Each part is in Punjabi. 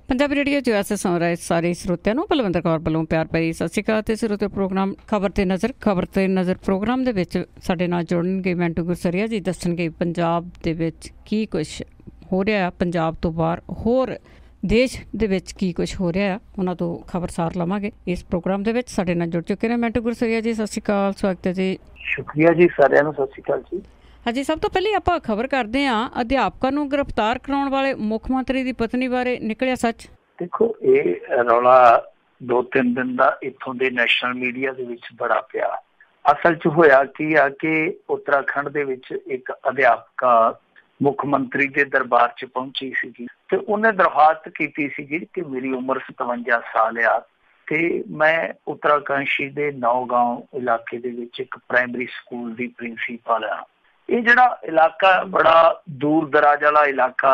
पंजाबी रेडियो च वैसे सुन रहे सारे ਸਰੋਤਿਆਂ ਨੂੰ ਬਲਵਿੰਦਰ ਕੌਰ ਵੱਲੋਂ ਪਿਆਰ ਭਰੀ ਸਤਿ ਸ਼੍ਰੀ ਅਕਾਲ। ਤੇ ਸਰੋਤੇ ਪ੍ਰੋਗਰਾਮ ਖਬਰ ਤੇ ਨਜ਼ਰ ਪ੍ਰੋਗਰਾਮ ਦੇ ਵਿੱਚ ਸਾਡੇ ਨਾਲ ਜੁੜਨਗੇ ਮੈਂਟੂ ਗੁਰਸਰੀਆ ਜੀ, ਦੱਸਣਗੇ ਪੰਜਾਬ ਦੇ ਵਿੱਚ ਕੀ ਕੁਛ ਹੋ ਰਿਹਾ, ਪੰਜਾਬ ਤੋਂ ਬਾਹਰ ਹੋਰ ਦੇਸ਼ ਦੇ ਵਿੱਚ ਕੀ ਕੁਛ ਹੋ ਰਿਹਾ, ਉਹਨਾਂ ਤੋਂ ਖਬਰਸਾਰ ਲਵਾਂਗੇ ਇਸ ਪ੍ਰੋਗਰਾਮ ਦੇ ਵਿੱਚ। ਸਾਡੇ ਨਾਲ ਜੁੜ ਚੁੱਕੇ ਨੇ ਮੈਂਟੂ ਗੁਰਸਰੀਆ ਜੀ, ਸਤਿ ਸ਼੍ਰੀ ਅਕਾਲ, ਸਵਾਗਤ ਹੈ ਜੀ। ਸ਼ੁਕਰੀਆ ਜੀ, ਸਾਰਿਆਂ ਨੂੰ ਸਤਿ ਸ਼੍ਰੀ ਅਕਾਲ ਜੀ। ਹਾਂਜੀ, ਸਭ ਤੋਂ ਪਹਿਲੇ ਆਪਾਂ ਖਬਰ ਕਰਦੇ ਹਾਂ, ਅਧਿਆਪਕਾਂ ਨੂੰ ਗ੍ਰਿਫਤਾਰ ਕਰਾਉਣ ਵਾਲੇ ਮੁੱਖ ਮੰਤਰੀ ਦੀ ਪਤਨੀ ਬਾਰੇ ਨਿਕਲਿਆ ਸੱਚ। ਦੇਖੋ, ਇਹ ਰੌਲਾ 2-3 ਦਿਨ ਦਾ ਇੱਥੋਂ ਦੇ ਨੈਸ਼ਨਲ ਮੀਡੀਆ ਦੇ ਵਿੱਚ ਬੜਾ ਪਿਆ। ਅਸਲ 'ਚ ਹੋਇਆ ਕੀ ਆ ਕਿ ਉੱਤਰਾਖੰਡ ਦੇ ਵਿੱਚ ਇੱਕ ਅਧਿਆਪਕਾ ਮੁੱਖ ਮੰਤਰੀ ਦੇ ਦਰਬਾਰ 'ਚ ਪਹੁੰਚੀ ਸੀਗੀ ਤੇ ਉਹਨੇ ਦਰਖਾਸਤ ਕੀਤੀ ਸੀਗੀ ਕਿ ਮੇਰੀ ਉਮਰ 57 ਸਾਲ ਆ ਤੇ ਮੈਂ ਉੱਤਰਾਕਾਂਸ਼ੀ ਦੇ ਨੌਗਾਂਵ ਇਲਾਕੇ ਦੇ ਵਿੱਚ ਇੱਕ ਪ੍ਰਾਇਮਰੀ ਸਕੂਲ ਦੀ ਪ੍ਰਿੰਸੀਪਲ ਆ। ਇਹ ਜਿਹੜਾ ਇਲਾਕਾ ਬੜਾ ਦੂਰ ਦਰਾਜ ਵਾਲਾ ਇਲਾਕਾ,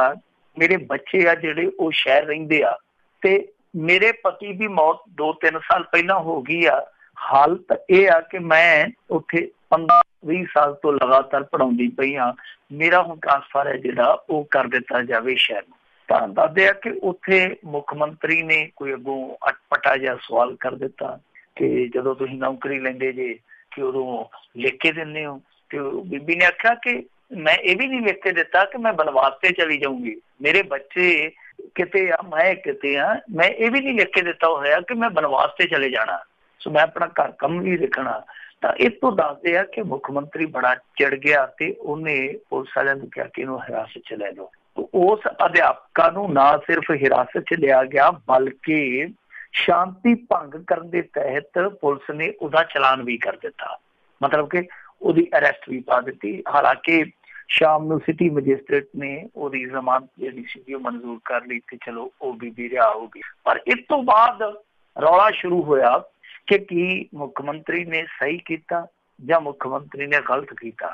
ਮੇਰੇ ਬੱਚੇ ਆ ਜਿਹੜੇ ਉਹ ਸ਼ਹਿਰ ਰਹਿੰਦੇ ਆ ਤੇ ਮੇਰੇ ਪਤੀ ਦੀ ਮੌਤ 2-3 ਸਾਲ ਪਹਿਲਾਂ ਹੋ ਗਈ ਆ। ਹਾਲਤ ਇਹ ਆ ਕਿ ਮੈਂ ਉੱਥੇ 15-20 ਸਾਲ ਤੋਂ ਲਗਾਤਾਰ ਪੜ੍ਹਾਉਂਦੀ ਪਈ ਹਾਂ। ਮੇਰਾ ਹੁਣ ਟ੍ਰਾਂਸਫਰ ਹੈ ਜਿਹੜਾ ਉਹ ਕਰ ਦਿੱਤਾ ਜਾਵੇ ਸ਼ਹਿਰ ਨੂੰ। ਤਾਂ ਦੱਸਦੇ ਆ ਕਿ ਉੱਥੇ ਮੁੱਖ ਮੰਤਰੀ ਨੇ ਕੋਈ ਅੱਗੋਂ ਅਟਪਟਾ ਜਿਹਾ ਸਵਾਲ ਕਰ ਦਿੱਤਾ ਕਿ ਜਦੋਂ ਤੁਸੀਂ ਨੌਕਰੀ ਲੈਂਦੇ ਜੇ ਕਿ ਉਦੋਂ ਲਿਖ ਕੇ ਦਿੰਦੇ ਹੋ। ਤੇ ਬੀਬੀ ਨੇ ਆਖਿਆ ਕਿ ਮੈਂ ਇਹ ਵੀ ਨਹੀਂ ਲਿਖ ਕੇ ਦਿੱਤਾ ਕਿ ਮੈਂ ਬਨਵਾਸ ਤੇ ਚਲੀ ਜਾਊਂਗੀ, ਮੇਰੇ ਬੱਚੇ ਕਿਤੇ ਆ ਮੈਂ ਕਿਤੇ ਆ, ਮੈਂ ਇਹ ਵੀ ਨਹੀਂ ਲਿਖ ਕੇ ਦਿੱਤਾ ਹੋਇਆ ਕਿ ਮੈਂ ਬਨਵਾਸ ਤੇ ਚਲੇ ਜਾਣਾ, ਸੋ ਮੈਂ ਆਪਣਾ ਘਰ ਕੰਮ ਵੀ ਦੇਖਣਾ। ਤਾਂ ਇਸ ਤੋਂ ਦੱਸਦੇ ਆ ਕਿ ਮੁੱਖ ਮੰਤਰੀ ਬੜਾ ਚਿੜ ਗਿਆ ਤੇ ਉਹਨੇ ਪੁਲਿਸ ਵਾਲਿਆਂ ਨੂੰ ਕਿਹਾ ਕਿ ਇਹਨੂੰ ਹਿਰਾਸਤ 'ਚ ਲੈ ਲਓ। ਉਸ ਅਧਿਆਪਕਾ ਨੂੰ ਨਾ ਸਿਰਫ ਹਿਰਾਸਤ 'ਚ ਲਿਆ ਗਿਆ ਬਲਕਿ ਸ਼ਾਂਤੀ ਭੰਗ ਕਰਨ ਦੇ ਤਹਿਤ ਪੁਲਿਸ ਨੇ ਉਹਦਾ ਚਲਾਨ ਵੀ ਕਰ ਦਿੱਤਾ, ਮਤਲਬ ਕਿ ਉਹਦੀ ਅਰੈਸਟ ਵੀ ਪਾ ਦਿੱਤੀ। ਹਾਲਾਂਕਿ ਸ਼ਾਮ ਨੂੰ ਸਿਟੀ ਮੈਜਿਸਟ੍ਰੇਟ ਨੇ ਉਹਦੀ ਜ਼ਮਾਨਤ ਜਿਹੜੀ ਸੀ ਉਹ ਮਨਜ਼ੂਰ ਕਰ ਲਈ ਤੇ ਚਲੋ ਉਹ ਬੀਬੀ ਰਿਹਾ ਹੋ ਗਈ। ਪਰ ਇਸ ਤੋਂ ਬਾਅਦ ਰੌਲਾ ਸ਼ੁਰੂ ਹੋਇਆ ਕਿ ਕੀ ਮੁੱਖ ਮੰਤਰੀ ਨੇ ਸਹੀ ਕੀਤਾ ਜਾਂ ਮੁੱਖ ਮੰਤਰੀ ਨੇ ਗਲਤ ਕੀਤਾ।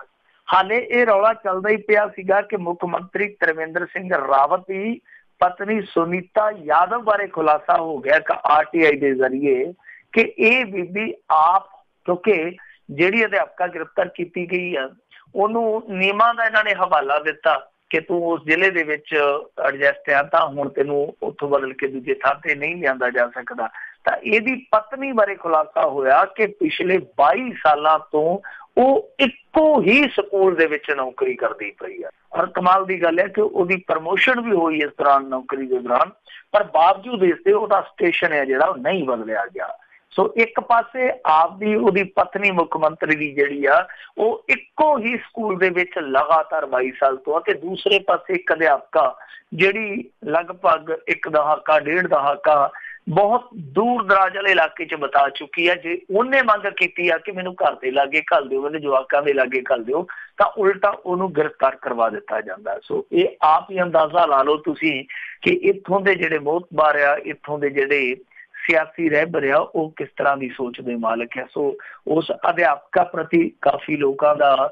ਹਾਲੇ ਇਹ ਰੌਲਾ ਚੱਲਦਾ ਹੀ ਪਿਆ ਸੀਗਾ ਕਿ ਮੁੱਖ ਮੰਤਰੀ ਤਰਵਿੰਦਰ ਸਿੰਘ ਰਾਵਤ ਦੀ ਪਤਨੀ ਸੁਨੀਤਾ ਯਾਦਵ ਬਾਰੇ ਖੁਲਾਸਾ ਹੋ ਗਿਆ ਕਿ RTI ਦੇ ਜ਼ਰੀਏ ਕਿ ਇਹ ਬੀਬੀ ਆਪ, ਕਿਉਂਕਿ ਜਿਹੜੀ ਅਧਿਆਪਕਾ ਗ੍ਰਿਫਤਾਰ ਕੀਤੀ ਗਈ ਆ ਉਹਨੂੰ ਨਿਯਮਾਂ ਦਾ ਇਹਨਾਂ ਨੇ ਹਵਾਲਾ ਦਿੱਤਾ ਕਿ ਤੂੰ ਉਸ ਜ਼ਿਲ੍ਹੇ ਦੇ ਵਿੱਚ ਐਡਜਸਟ ਆ ਤਾਂ ਹੁਣ ਤੈਨੂੰ ਉੱਥੋਂ ਬਦਲ ਕੇ ਦੂਜੇ ਥਾਂ ਤੇ ਨਹੀਂ ਲਿਆਂਦਾ ਜਾ ਸਕਦਾ। ਤਾਂ ਇਹਦੀ ਪਤਨੀ ਬਾਰੇ ਖੁਲਾਸਾ ਹੋਇਆ ਕਿ ਪਿਛਲੇ 22 ਸਾਲਾਂ ਤੋਂ ਉਹ ਇੱਕੋ ਹੀ ਸਕੂਲ ਦੇ ਵਿੱਚ ਨੌਕਰੀ ਕਰਦੀ ਪਈ ਆ। ਔਰ ਕਮਾਲ ਦੀ ਗੱਲ ਹੈ ਕਿ ਉਹਦੀ ਪ੍ਰਮੋਸ਼ਨ ਵੀ ਹੋਈ ਇਸ ਦੌਰਾਨ, ਨੌਕਰੀ ਦੇ ਦੌਰਾਨ, ਪਰ ਬਾਵਜੂਦ ਇਸ ਦੇ ਉਹਦਾ ਸਟੇਸ਼ਨ ਹੈ ਜਿਹੜਾ ਉਹ ਨਹੀਂ ਬਦਲਿਆ ਗਿਆ। ਸੋ ਇੱਕ ਪਾਸੇ ਆਪਦੀ ਉਹਦੀ ਪਤਨੀ ਮੁੱਖ ਮੰਤਰੀ ਦੀ ਜਿਹੜੀ ਆ ਉਹ ਇੱਕੋ ਹੀ ਸਕੂਲ ਦੇ ਵਿੱਚ ਲਗਾਤਾਰ 22 ਸਾਲ ਤੋਂ ਆ ਤੇ ਦੂਸਰੇ ਪਾਸੇ ਇੱਕ ਅਧਿਆਪਕਾ ਜਿਹੜੀ ਲਗਭਗ 1 ਦਹਾਕਾ 1.5 ਦਹਾਕਾ ਬਹੁਤ ਦੂਰ ਦਰਾਜ ਵਾਲੇ ਇਲਾਕੇ 'ਚ ਬਿਤਾ ਚੁੱਕੀ ਆ। ਜੇ ਉਹਨੇ ਮੰਗ ਕੀਤੀ ਆ ਕਿ ਮੈਨੂੰ ਘਰ ਦੇ ਲਾਗੇ ਘੱਲ ਦਿਓ, ਮੇਰੇ ਜਵਾਕਾਂ ਦੇ ਲਾਗੇ ਘੱਲ ਦਿਓ, ਤਾਂ ਉਲਟਾ ਉਹਨੂੰ ਗ੍ਰਿਫਤਾਰ ਕਰਵਾ ਦਿੱਤਾ ਜਾਂਦਾ। ਸੋ ਇਹ ਆਪ ਹੀ ਅੰਦਾਜ਼ਾ ਲਾ ਲਓ ਤੁਸੀਂ ਕਿ ਇੱਥੋਂ ਦੇ ਜਿਹੜੇ ਮੋਹਤਬਾਰ ਆ, ਇੱਥੋਂ ਦੇ ਜਿਹੜੇ ਸਿਆਸੀ ਰਹਿਬਰ ਆ, ਉਹ ਕਿਸ ਤਰ੍ਹਾਂ ਦੀ ਸੋਚ ਦੇ ਮਾਲਕ ਹੈ। ਸੋ ਉਸ ਅਧਿਆਪਕਾ ਪ੍ਰਤੀ ਕਾਫੀ ਲੋਕਾਂ ਦਾ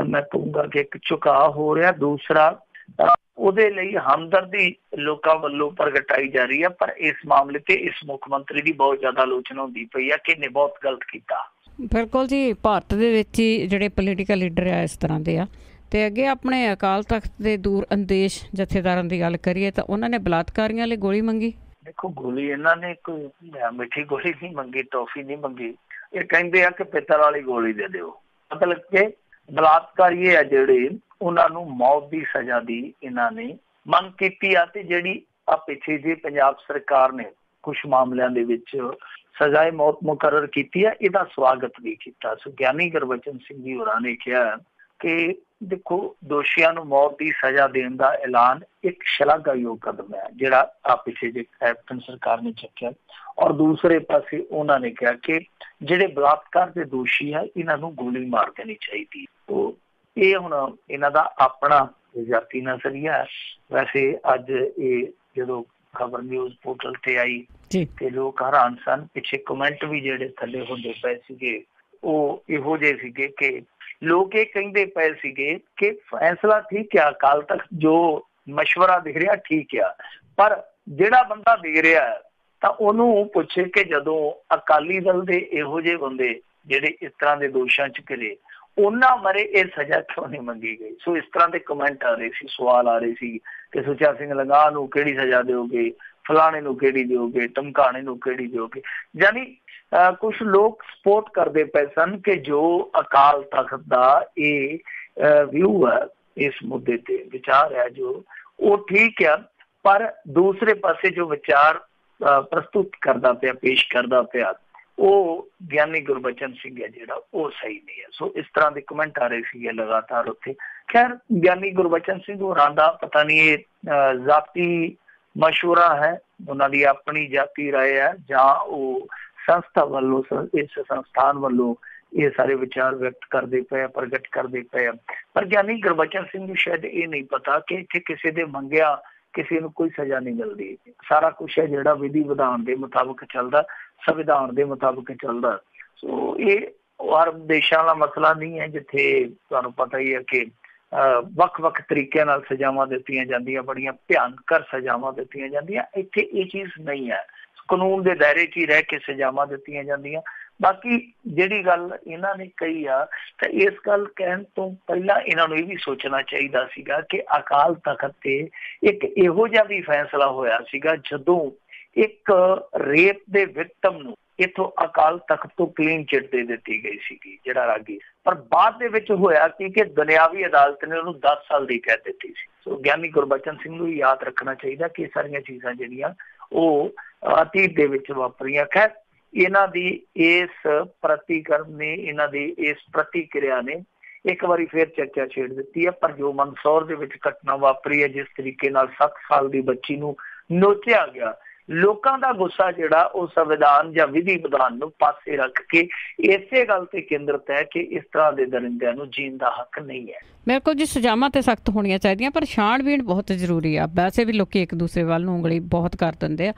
ਮੈਂ ਕਹੂੰਗਾ ਕਿ ਇੱਕ ਝੁਕਾਅ ਹੋ ਰਿਹਾ। ਦੂਸਰਾ, ਉਹਦੇ ਲਈ ਹਮਦਰਦੀ ਲੋਕਾਂ ਵੱਲੋਂ ਪ੍ਰਗਟਾਈ ਜਾ ਰਹੀ ਹੈ, ਪਰ ਇਸ ਮਾਮਲੇ ਤੇ ਇਸ ਮੁੱਖ ਮੰਤਰੀ ਦੀ ਬਹੁਤ ਜ਼ਿਆਦਾ ਆਲੋਚਨਾ ਹੁੰਦੀ ਪਈ ਹੈ ਕਿ ਇਹਨੇ ਬਹੁਤ ਗਲਤ ਕੀਤਾ। ਬਿਲਕੁਲ ਜੀ, ਭਾਰਤ ਦੇ ਵਿੱਚ ਹੀ ਜਿਹੜੇ ਪੋਲੀਟੀਕਲ ਲੀਡਰ ਆ ਇਸ ਤਰ੍ਹਾਂ ਦੇ ਆ। ਤੇ ਅੱਗੇ ਆਪਣੇ ਅਕਾਲ ਤਖਤ ਦੇ ਦੂਰ ਅੰਦੇਸ਼ ਜਥੇਦਾਰਾਂ ਦੀ ਗੱਲ ਕਰੀਏ ਤਾਂ ਉਹਨਾਂ ਨੇ ਬਲਾਤਕਾਰੀਆਂ ਲਈ ਗੋਲੀ ਮੰਗੀ। ਦੇਖੋ, ਗੋਲੀ ਇਹਨਾਂ ਨੇ ਕੋਈ ਮਿੱਠੀ ਗੋਲੀ ਨਹੀਂ ਮੰਗੀ, ਟੌਫੀ ਨਹੀਂ ਮੰਗੀ। ਇਹ ਕਹਿੰਦੇ ਆ ਕਿ ਪਿੱਤਲ ਵਾਲੀ ਗੋਲੀ ਦੇ ਦਿਓ, ਮਤਲਬ ਕਿ ਬਲਾਤਕਾਰੀ ਆ ਜਿਹੜੇ ਉਹਨਾਂ ਨੂੰ ਮੌਤ ਦੀ ਸਜ਼ਾ ਦੀ ਇਹਨਾਂ ਨੇ ਮੰਗ ਕੀਤੀ ਆ। ਤੇ ਜਿਹੜੀ ਆ ਪਿੱਛੇ ਜੇ ਪੰਜਾਬ ਸਰਕਾਰ ਨੇ ਕੁਛ ਮਾਮਲਿਆਂ ਦੇ ਵਿੱਚ ਸਜ਼ਾਏ ਮੌਤ ਮੁਕਰਰ ਕੀਤੀ ਆ, ਇਹਦਾ ਸਵਾਗਤ ਵੀ ਕੀਤਾ। ਸੋ ਗਿਆਨੀ ਗੁਰਬਚਨ ਸਿੰਘ ਜੀ ਹੋਰਾਂ ਨੇ ਕਿਹਾ ਕਿ ਦੇਖੋ, ਦੋਸ਼ੀਆਂ ਨੂੰ ਮੌਤ ਦੀ ਸਜ਼ਾ ਦੇਣ ਦਾ ਐਲਾਨ ਇੱਕ ਸ਼ਲਾਘਾਯੋਗ ਕਦਮ ਹੈ ਜਿਹੜਾ ਆ ਪਿੱਛੇ ਜੇ ਕੈਪਟਨ ਸਰਕਾਰ ਨੇ ਚੱਕਿਆ। ਔਰ ਦੂਸਰੇ ਪਾਸੇ ਉਹਨਾਂ ਨੇ ਕਿਹਾ ਕਿ ਜਿਹੜੇ ਬਲਾਤਕਾਰ ਦੇ ਦੋਸ਼ੀ ਆ ਇਹਨਾਂ ਨੂੰ ਗੋਲੀ ਮਾਰ ਦੇਣੀ ਚਾਹੀਦੀ। ਇਹ ਹੁਣ ਇਹਨਾਂ ਦਾ ਆਪਣਾ ਜਾਤੀ ਨਜ਼ਰੀਆ ਹੈ। ਵੈਸੇ ਅੱਜ ਇਹ ਜਦੋਂ ਖਬਰ ਨਿਊਜ਼ ਪੋਰਟਲ ਤੇ ਆਈ ਤੇ ਲੋਕ ਹੈਰਾਨ ਸਨ। ਪਿੱਛੇ ਕਮੈਂਟ ਵੀ ਜਿਹੜੇ ਥੱਲੇ ਹੁੰਦੇ ਪਏ ਸੀਗੇ ਉਹ ਇਹੋ ਜਿਹੇ ਸੀਗੇ ਕਿ ਲੋਕ ਇਹ ਕਹਿੰਦੇ ਪਏ ਸੀਗੇ ਕਿ ਫੈਸਲਾ ਠੀਕ ਆ, ਅਕਾਲ ਤਖਤ ਜੋ ਮਸ਼ਵਰਾ ਦੇ ਰਿਹਾ ਠੀਕ ਆ, ਪਰ ਜਿਹੜਾ ਬੰਦਾ ਦੇ ਰਿਹਾ ਤਾਂ ਉਹਨੂੰ ਪੁੱਛੇ ਕਿ ਜਦੋਂ ਅਕਾਲੀ ਦਲ ਦੇ ਇਹੋ ਜਿਹੇ ਬੰਦੇ ਜਿਹੜੇ ਇਸ ਤਰ੍ਹਾਂ ਦੇ ਦੋਸ਼ਾਂ 'ਚ ਘਿਰੇ, ਉਹਨਾਂ ਬਾਰੇ ਇਹ ਸਜ਼ਾ ਕਿਉਂ ਨਹੀਂ ਮੰਗੀ ਗਈ। ਸੋ ਇਸ ਤਰ੍ਹਾਂ ਦੇ ਕਮੈਂਟ ਆ ਰਹੇ ਸੀ, ਸਵਾਲ ਆ ਰਹੇ ਸੀ ਕਿ ਸੁੱਚਾ ਸਿੰਘ ਲੰਗਾਹ ਨੂੰ ਕਿਹੜੀ ਸਜ਼ਾ ਦਿਓਗੇ, फलाने नूं किहड़ी दिओगे, धमकाने नूं किहड़ी दिओगे। यानी कुछ लोग सपोर्ट करते पे सन कि जो अकाल तख्त का ये व्यू है, इस मुद्दे ते विचार है जो वो ठीक है, पर दूसरे पासे जो विचार प्रस्तुत करता पाया, पेश करता पाया, वो ज्ञानी गुरबचन सिंह है जिहड़ा वो सही नहीं है। सो इस तरह के कमेंट आ रहे थे लगातार उत्थे। खैर ज्ञानी गुरबचन सिंह होरां दा पता नहीं ये जाती मशवरा है, उन्होंने अपनी जाती राय है, जां वो संस्था वालों, इस संस्थान वालों ये सारे विचार व्यक्त करते पे, प्रगट करते पे। पर ज्ञानी गुरबचन सिंह को शायद ये नहीं पता कि इत्थे किसी दे मंगिया किसी को कोई सजा नहीं मिलती। सारा कुछ है जिहड़ा विधि विधान के मुताबिक चलता, संविधान के मुताबिक चलता। सो ये हर देशों का मसला नहीं है जिथे तुहानूं पता ही है कि ਵੱਖ-ਵੱਖ तरीके नाल सजावां दित्तियां जांदियां, बड़ियां भयानकर सजावां दित्तियां जांदियां। इत्थे ये चीज़ नहीं है, कानून के दायरे च ही रह के सजावां दित्तियां जांदियां। बाकी जिहड़ी गल इन्हां ने कही आ, तो इस गल कहण तो पहला इन्हां नूं ये भी सोचना चाहिदा सीगा कि अकाल तख्त ते एक इहो जिहा भी फैसला होया सीगा जदों एक रेप दे विक्टिम नूं इथों अकाल तख्त तो क्लीन चिट दे दी गई सी जिहड़ा रागी, पर बाद दे विच होया कि दुनियावी अदालत ने उन्हें 10 साल की कह दी थी। सो ज्ञानी गुरबचन सिंह नूं याद रखना चाहिए कि सारियां चीज़ां जिहड़ियां वो अतीत दे विच वापरियां। खैर इन्हां दी इस प्रतिक्रम ने, इन्हां दी इस प्रतिक्रिया ने एक बारी फिर चर्चा छेड़ दी है। पर जो मंदसौर दे विच घटना वापरी है, जिस तरीके नाल 7 साल की बच्ची नूं नोचिया गया, लोगों का गुस्सा जिहड़ा वो संविधान या विधि विधान नूं पासे रख के इसे गल ते केंद्रित है कि इस तरह के दरिंदिਆਂ ਨੂੰ जीण ਦਾ हक नहीं है। बिल्कुल जी, सजावां ते सख्त होणीਆਂ ਚਾਹੀਦੀਆਂ, पर छाणबीण बहुत ਜ਼ਰੂਰੀ ਆ। वैसे भी लोग एक दूसरे ਵੱਲ ਨੂੰ ਉਂਗਲੀ बहुत कर ਦਿੰਦੇ ਆ।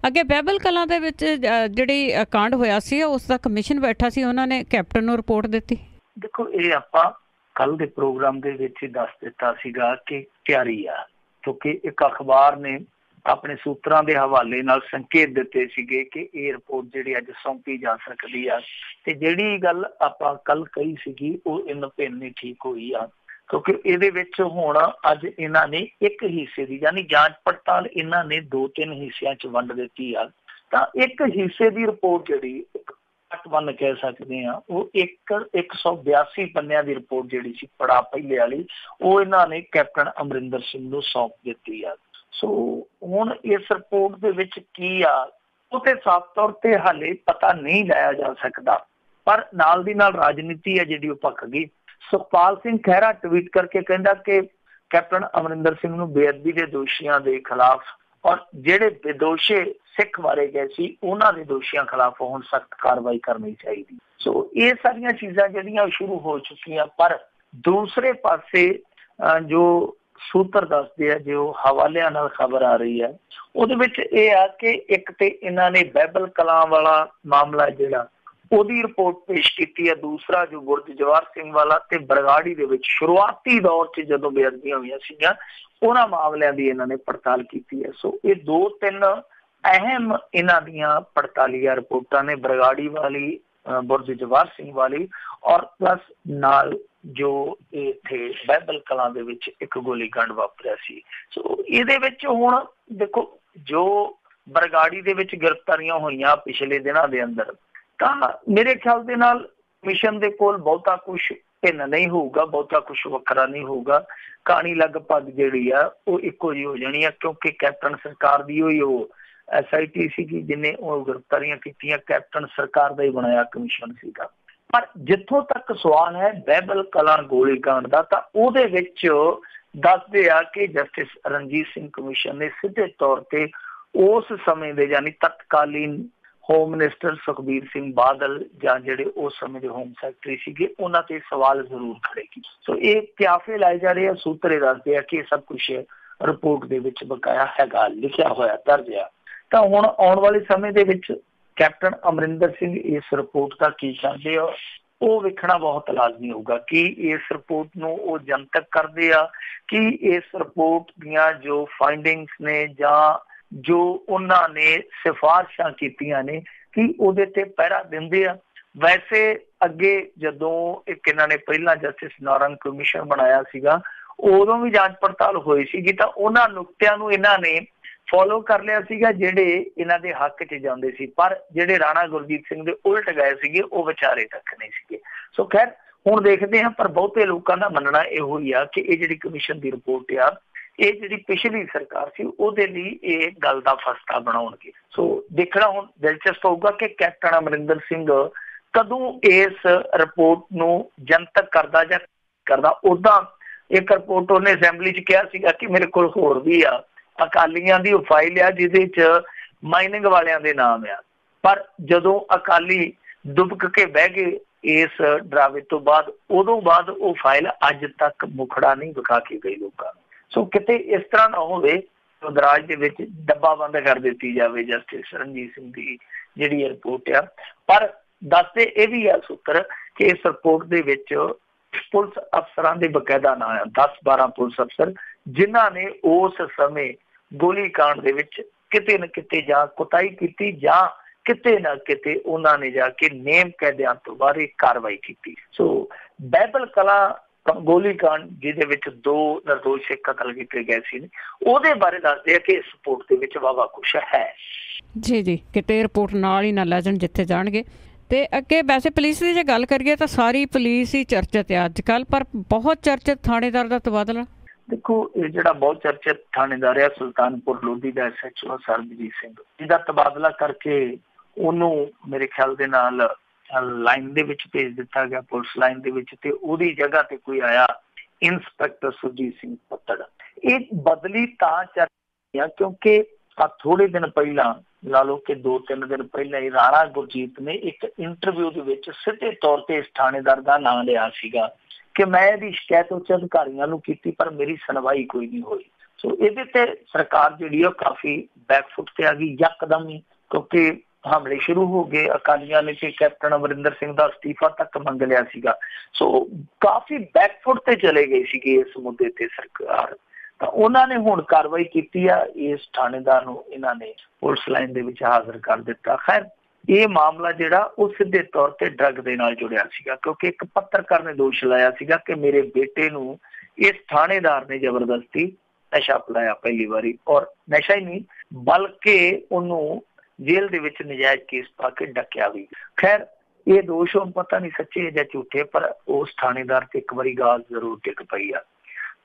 ਅੱਗੇ ਬਹਿਬਲ ਕਲਾਂ ਦੇ ਵਿੱਚ ਜਿਹੜੀ ਕਾਂਡ ਹੋਇਆ ਸੀ ਉਸ ਦਾ ਕਮਿਸ਼ਨ ਬੈਠਾ ਸੀ, ਉਹਨਾਂ ਨੇ ਕੈਪਟਨ ਨੂੰ ਰਿਪੋਰਟ ਦਿੱਤੀ। ਦੇਖੋ ਇਹ ਆਪਾਂ ਕੱਲ ਦੇ ਪ੍ਰੋਗਰਾਮ ਦੇ ਵਿੱਚ ਹੀ ਦੱਸ ਦਿੱਤਾ ਸੀਗਾ ਕਿ ਤਿਆਰੀ ਆ, ਕਿਉਂਕਿ ਇੱਕ ਅਖਬਾਰ ਨੇ अपने सूत्रां दे हवाले नाल संकेत दिते सीगे कि ये रिपोर्ट जिहड़ी अज सौंपी जा सकदी आ। ते जिहड़ी गल आपां कल कही सीगी वो इन भिन्न नहीं ठीक हुई आ, क्योंकि इहदे विच हुण अज इन्हां ने एक हिस्से दी यानी जांच पड़ताल इन्हां ने 2-3 हिस्सियां च वंड दित्ती आ। तां एक हिस्से दी रिपोर्ट जिहड़ी पार्ट 1 कह सकदे आ, वो 182 पन्नियां दी रिपोर्ट जिहड़ी सी पड़ा पहले वाली, वो इन्हां ने कैप्टन अमरिंदर सिंह नूं सौंप दित्ती आ। सो हुण इस रिपोर्ट दे विच की आ वो ते साफ तौर ते हाले पता नहीं लाया जा सकता, पर नाल दी नाल राजनीति है जिहड़ी वो पक गई। सुखपाल सिंह खैरा ट्वीट करके कहंदा कि कैप्टन अमरिंदर सिंह नूं बेअदबी दे दोषियां दे खिलाफ और जिहड़े बेदोषे सिख मारे गए सी उन्हां दे दोषियां खिलाफ हुण सख्त कार्रवाई करनी चाहिए। सो ये सारियां चीज़ां जिहड़ियां शुरू हो चुकियां, पर दूसरे पासे जो सूत्र दसदे है, जो हवालियां नाल खबर आ रही है, उहदे विच इह आ कि एक ते इन्हां ने बहबल कलां वाला मामला जिहड़ा ओहदी रिपोर्ट पेश की है, दूसरा जो बुरज जवाहर सिंह वाला ते बरगाड़ी दे विच शुरुआती दौर च जदों बेअदबियां होईयां सीगियां उन्हां मामलिਆਂ ਦੀ इन्हां ने पड़ताल की है। सो ये 2-3 अहम इन्हां दीयां पड़तालिया रिपोर्टां ने, बरगाड़ी वाली, बुरज जवाहर सिंह वाली और प्लस नाल जो इत्थे बहबल कलां दे विच एक गोलीकांड वापरिया सी। सो इहदे विच हुण देखो जो बरगाड़ी दे विच गिरफ्तारियां होईयां पिछले दिनां दे अंदर, तां मेरे ख्याल दे नाल मिशन दे कोल बहुता कुछ भिन्न नहीं होगा, बहुता कुछ वखरा नहीं होगा। कहानी लगभग जिहड़ी आ वो इक्को जी हो जानी है, क्योंकि कैप्टन सरकार दी होई वो SIT सीगी जिन्हें वो गिरफ्तारियां कीतियां, कैप्टन सरकार दा ही बनाया कमिशन सीगा। पर जिथों तक सवाल है बहबल कलां गोलीकांड दा, तां ओहदे विच दसदे आ कि जस्टिस रणजीत सिंह कमिशन ने सीधे तौर ते उस समय दे यानी तत्कालीन होम मिनिस्टर सुखबीर सिंह बादल जां जिहड़े उस समय दे होम सैकटरी सीगे उन्हां ते सवाल जरूर खड़े कीते। सो ये क्याफे लाए जा रहे हैं, सूत्रे दसदे आ कि सब कुछ रिपोर्ट दे विच बकाया हैगा, लिखिया होया दर्ज आ। तां हुण आउण वाले समय दे विच कैप्टन अमरिंदर सिंह इस रिपोर्ट का की करते हो वो वेखना बहुत लाजमी होगा कि इस रिपोर्ट नूं वो जनतक करते आ कि इस रिपोर्ट दियां जो फाइंडिंग्स ने जां जो उन्होंने सिफारिशां कीतियां ने कि उहदे ते पहरा दिंदे आ। वैसे अगे जदों एक इन्हां ने पहला जस्टिस नारंग कमिशन बनाया सीगा उदों भी जांच पड़ताल होई सीगी, तां उन्हां नुक्तियां नूं इन्हां ने ਫੋਲੋ ਕਰ ਲਿਆ ਸੀਗਾ ਜਿਹੜੇ ਇਹਨਾਂ ਦੇ ਹੱਕ 'ਚ ਜਾਂਦੇ ਸੀ, ਪਰ ਜਿਹੜੇ ਰਾਣਾ ਗੁਰਜੀਤ ਸਿੰਘ ਦੇ ਉਲਟ ਗਏ ਸੀਗੇ ਉਹ ਵਿਚਾਰੇ ਤੱਕ ਨਹੀਂ ਸੀਗੇ। ਸੋ ਖੈਰ ਹੁਣ ਦੇਖਦੇ ਹਾਂ, ਪਰ ਬਹੁਤੇ ਲੋਕਾਂ ਦਾ ਮੰਨਣਾ ਇਹੋ ਹੀ ਆ ਕਿ ਇਹ ਜਿਹੜੀ ਕਮਿਸ਼ਨ ਦੀ ਰਿਪੋਰਟ ਆ, ਇਹ ਜਿਹੜੀ ਪਿਛਲੀ ਸਰਕਾਰ ਸੀ ਉਹਦੇ ਲਈ ਇਹ ਗੱਲ ਦਾ ਫਸਟਾ ਬਣਾਉਣਗੇ। ਸੋ ਦੇਖਣਾ ਹੁਣ ਦਿਲਚਸਪ ਹੋਊਗਾ ਕਿ ਕੈਪਟਨ ਅਮਰਿੰਦਰ ਸਿੰਘ ਕਦੋਂ ਇਸ ਰਿਪੋਰਟ ਨੂੰ ਜਨਤਕ ਕਰਦਾ। ਉਦਾਂ ਇੱਕ ਰਿਪੋਰਟ ਉਹਨੇ ਅਸੈਂਬਲੀ 'ਚ ਕਿਹਾ ਸੀਗਾ ਕਿ ਮੇਰੇ ਕੋਲ ਹੋਰ ਵੀ ਆ, ਅਕਾਲੀਆਂ ਦੀ ਉਹ ਫਾਈਲ ਆ ਜਿਹਦੇ 'ਚ ਮਾਈਨਿੰਗ ਵਾਲਿਆਂ ਦੇ ਨਾਮ ਆ, ਪਰ ਜਦੋਂ ਅਕਾਲੀ ਡੁਬਕ ਕੇ ਬਹਿ ਗਏ ਇਸ ਡਰਾਵੇ ਤੋਂ ਬਾਅਦ, ਉਦੋਂ ਬਾਅਦ ਉਹ ਫਾਈਲ ਅੱਜ ਤੱਕ ਮੁਖੜਾ ਨਹੀਂ ਵਿਖਾ ਕੇ ਗਈ ਲੋਕਾਂ ਨੂੰ। ਸੋ ਕਿਤੇ ਇਸ ਤਰ੍ਹਾਂ ਨਾ ਹੋਵੇ ਦਰਾਜ ਦੇ ਵਿੱਚ ਡੱਬਾ ਬੰਦ ਕਰ ਦਿੱਤੀ ਜਾਵੇ ਜਸਟਿਸ ਰਣਜੀਤ ਸਿੰਘ ਦੀ ਜਿਹੜੀ ਰਿਪੋਰਟ ਆ। ਪਰ ਦੱਸਦੇ ਇਹ ਵੀ ਆ ਸੂਤਰ ਕਿ ਇਸ ਰਿਪੋਰਟ ਦੇ ਵਿੱਚ ਪੁਲਿਸ ਅਫਸਰਾਂ ਦੇ ਬਕਾਇਦਾ ਨਾਂ ਆ, 10-12 ਪੁਲਿਸ ਅਫਸਰ ਜਿਨ੍ਹਾਂ ਨੇ ਉਸ ਸਮੇਂ ਗੋਲੀकांड ਦੇ ਵਿੱਚ ਕਿਤੇ ਨਾ ਕਿਤੇ ਜਾਂ ਕੁਤਾਹੀ ਕੀਤੀ ਜਾਂ ਕਿਤੇ ਨਾ ਕਿਤੇ ਉਹਨਾਂ ਨੇ ਜਾ ਕੇ ਨੇਮ ਕੈਦਿਆਂ ਤੋਂ ਬਾਅਦ ਇਹ ਕਾਰਵਾਈ ਕੀਤੀ। ਸੋ ਬਾਈਬਲ ਕਲਾਂ ਗੋਲੀकांड ਜਿਹਦੇ ਵਿੱਚ 2 ਨਿਰਦੋਸ਼ ਸਿੱਖ ਕਤਲ ਕੀਤੇ ਗਏ ਸੀ, ਉਹਦੇ ਬਾਰੇ ਦੱਸਦੇ ਆ ਕਿ ਇਸ ਰਿਪੋਰਟ ਦੇ ਵਿੱਚ ਵਾਵਾ ਕੁਛ ਹੈ। ਜੀ ਕਿਤੇ ਰਿਪੋਰਟ ਨਾਲ ਹੀ ਨਾ ਲੈ ਜਾਣ ਜਿੱਥੇ ਜਾਣਗੇ। ਤੇ ਅੱਗੇ ਵੈਸੇ ਪੁਲਿਸ ਦੀ ਜੇ ਗੱਲ ਕਰੀਏ ਤਾਂ ਸਾਰੀ ਪੁਲਿਸ ਹੀ ਚਰਚਿਤ ਹੈ ਅੱਜ ਕੱਲ੍ਹ, ਪਰ ਬਹੁਤ ਚਰਚਿਤ ਥਾਣੇਦਾਰ ਦਾ ਤਬਾਦਲਾ। ਦੇਖੋ ਇਹ ਜਿਹੜਾ ਬਹੁਤ ਚਰਚਿਤ ਥਾਣੇਦਾਰ ਆ ਸੁਲਤਾਨਪੁਰ ਲੋਧੀ ਦਾ SHO ਸਰਬਜੀਤ ਸਿੰਘ, ਜਿਹਦਾ ਤਬਾਦਲਾ ਕਰਕੇ ਉਹਨੂੰ ਮੇਰੇ ਖਿਆਲ ਦੇ ਨਾਲ ਲਾਈਨ ਦੇ ਵਿੱਚ ਭੇਜ ਦਿੱਤਾ ਗਿਆ, ਪੁਲਿਸ ਲਾਈਨ ਦੇ ਵਿੱਚ, ਤੇ ਉਹਦੀ ਜਗ੍ਹਾ ਤੇ ਕੋਈ ਆਇਆ ਇੰਸਪੈਕਟਰ ਸੁਰਜੀਤ ਸਿੰਘ ਪੱਤੜ। ਇਹ ਬਦਲੀ ਤਾਂ ਚੱਲੀ ਆ ਕਿਉਂਕਿ ਥੋੜੇ ਦਿਨ ਪਹਿਲਾਂ, ਲਾ ਲਓ ਕਿ 2-3 ਦਿਨ ਪਹਿਲਾਂ ਹੀ ਰਾਣਾ ਗੁਰਜੀਤ ਨੇ ਇੱਕ ਇੰਟਰਵਿਊ ਦੇ ਵਿੱਚ ਸਿੱਧੇ ਤੌਰ ਤੇ ਇਸ ਥਾਣੇਦਾਰ ਦਾ ਨਾਂ ਲਿਆ ਸੀਗਾ ਕਿ ਮੈਂ ਇਹਦੀ ਸ਼ਿਕਾਇਤ ਉੱਚ ਅਧਿਕਾਰੀਆਂ ਨੂੰ ਕੀਤੀ ਪਰ ਮੇਰੀ ਸੁਣਵਾਈ ਕੋਈ ਨਹੀਂ ਹੋਈ। ਸੋ ਇਹਦੇ ਤੇ ਸਰਕਾਰ ਜਿਹੜੀ ਉਹ ਕਾਫੀ ਬੈਕਫੁੱਟ ਤੇ ਆ ਗਈ ਯਕਦਮ ਹੀ, ਕਿਉਂਕਿ ਹਮਲੇ ਸ਼ੁਰੂ ਹੋ ਗਏ। ਅਕਾਲੀਆਂ ਨੇ ਤੇ ਕੈਪਟਨ ਅਮਰਿੰਦਰ ਸਿੰਘ ਦਾ ਅਸਤੀਫਾ ਤੱਕ ਮੰਗ ਲਿਆ ਸੀਗਾ। ਸੋ ਕਾਫੀ ਬੈਕਫੁੱਟ ਤੇ ਚਲੇ ਗਏ ਸੀਗੇ ਇਸ ਮੁੱਦੇ ਤੇ ਸਰਕਾਰ। ਤਾਂ ਉਹਨਾਂ ਨੇ ਹੁਣ ਕਾਰਵਾਈ ਕੀਤੀ ਆ, ਇਸ ਥਾਣੇਦਾਰ ਨੂੰ ਇਹਨਾਂ ਨੇ ਪੁਲਿਸ ਲਾਈਨ ਦੇ ਵਿੱਚ ਹਾਜ਼ਰ ਕਰ ਦਿੱਤਾ। ਖੈਰ ਇਹ ਮਾਮਲਾ ਜਿਹੜਾ ਉਹ ਸਿੱਧੇ ਤੌਰ ਤੇ ਡਰੱਗ ਦੇ ਨਾਲ ਜੁੜਿਆ ਸੀਗਾ, ਕਿਉਂਕਿ ਇੱਕ ਪੱਤਰਕਾਰ ਨੇ ਦੋਸ਼ ਲਾਇਆ ਸੀਗਾ ਕਿ ਮੇਰੇ ਬੇਟੇ ਨੂੰ ਇਸ ਥਾਣੇਦਾਰ ਨੇ ਜ਼ਬਰਦਸਤੀ ਨਸ਼ਾ ਪਿਲਾਇਆ ਪਹਿਲੀ ਵਾਰੀ, ਔਰ ਨਸ਼ਾ ਹੀ ਨਹੀਂ ਬਲਕਿ ਉਹਨੂੰ ਜੇਲ੍ਹ ਦੇ ਵਿੱਚ ਨਜਾਇਜ਼ ਕੇਸ ਪਾ ਕੇ ਡੱਕਿਆ ਵੀ। ਖੈਰ ਇਹ ਦੋਸ਼ ਹੁਣ ਪਤਾ ਨਹੀਂ ਸੱਚੇ ਜਾਂ ਝੂਠੇ, ਪਰ ਉਸ ਥਾਣੇਦਾਰ ਤੇ ਇੱਕ ਵਾਰੀ ਗਾਜ਼ ਜ਼ਰੂਰ ਟਿਕ ਪਈ ਆ।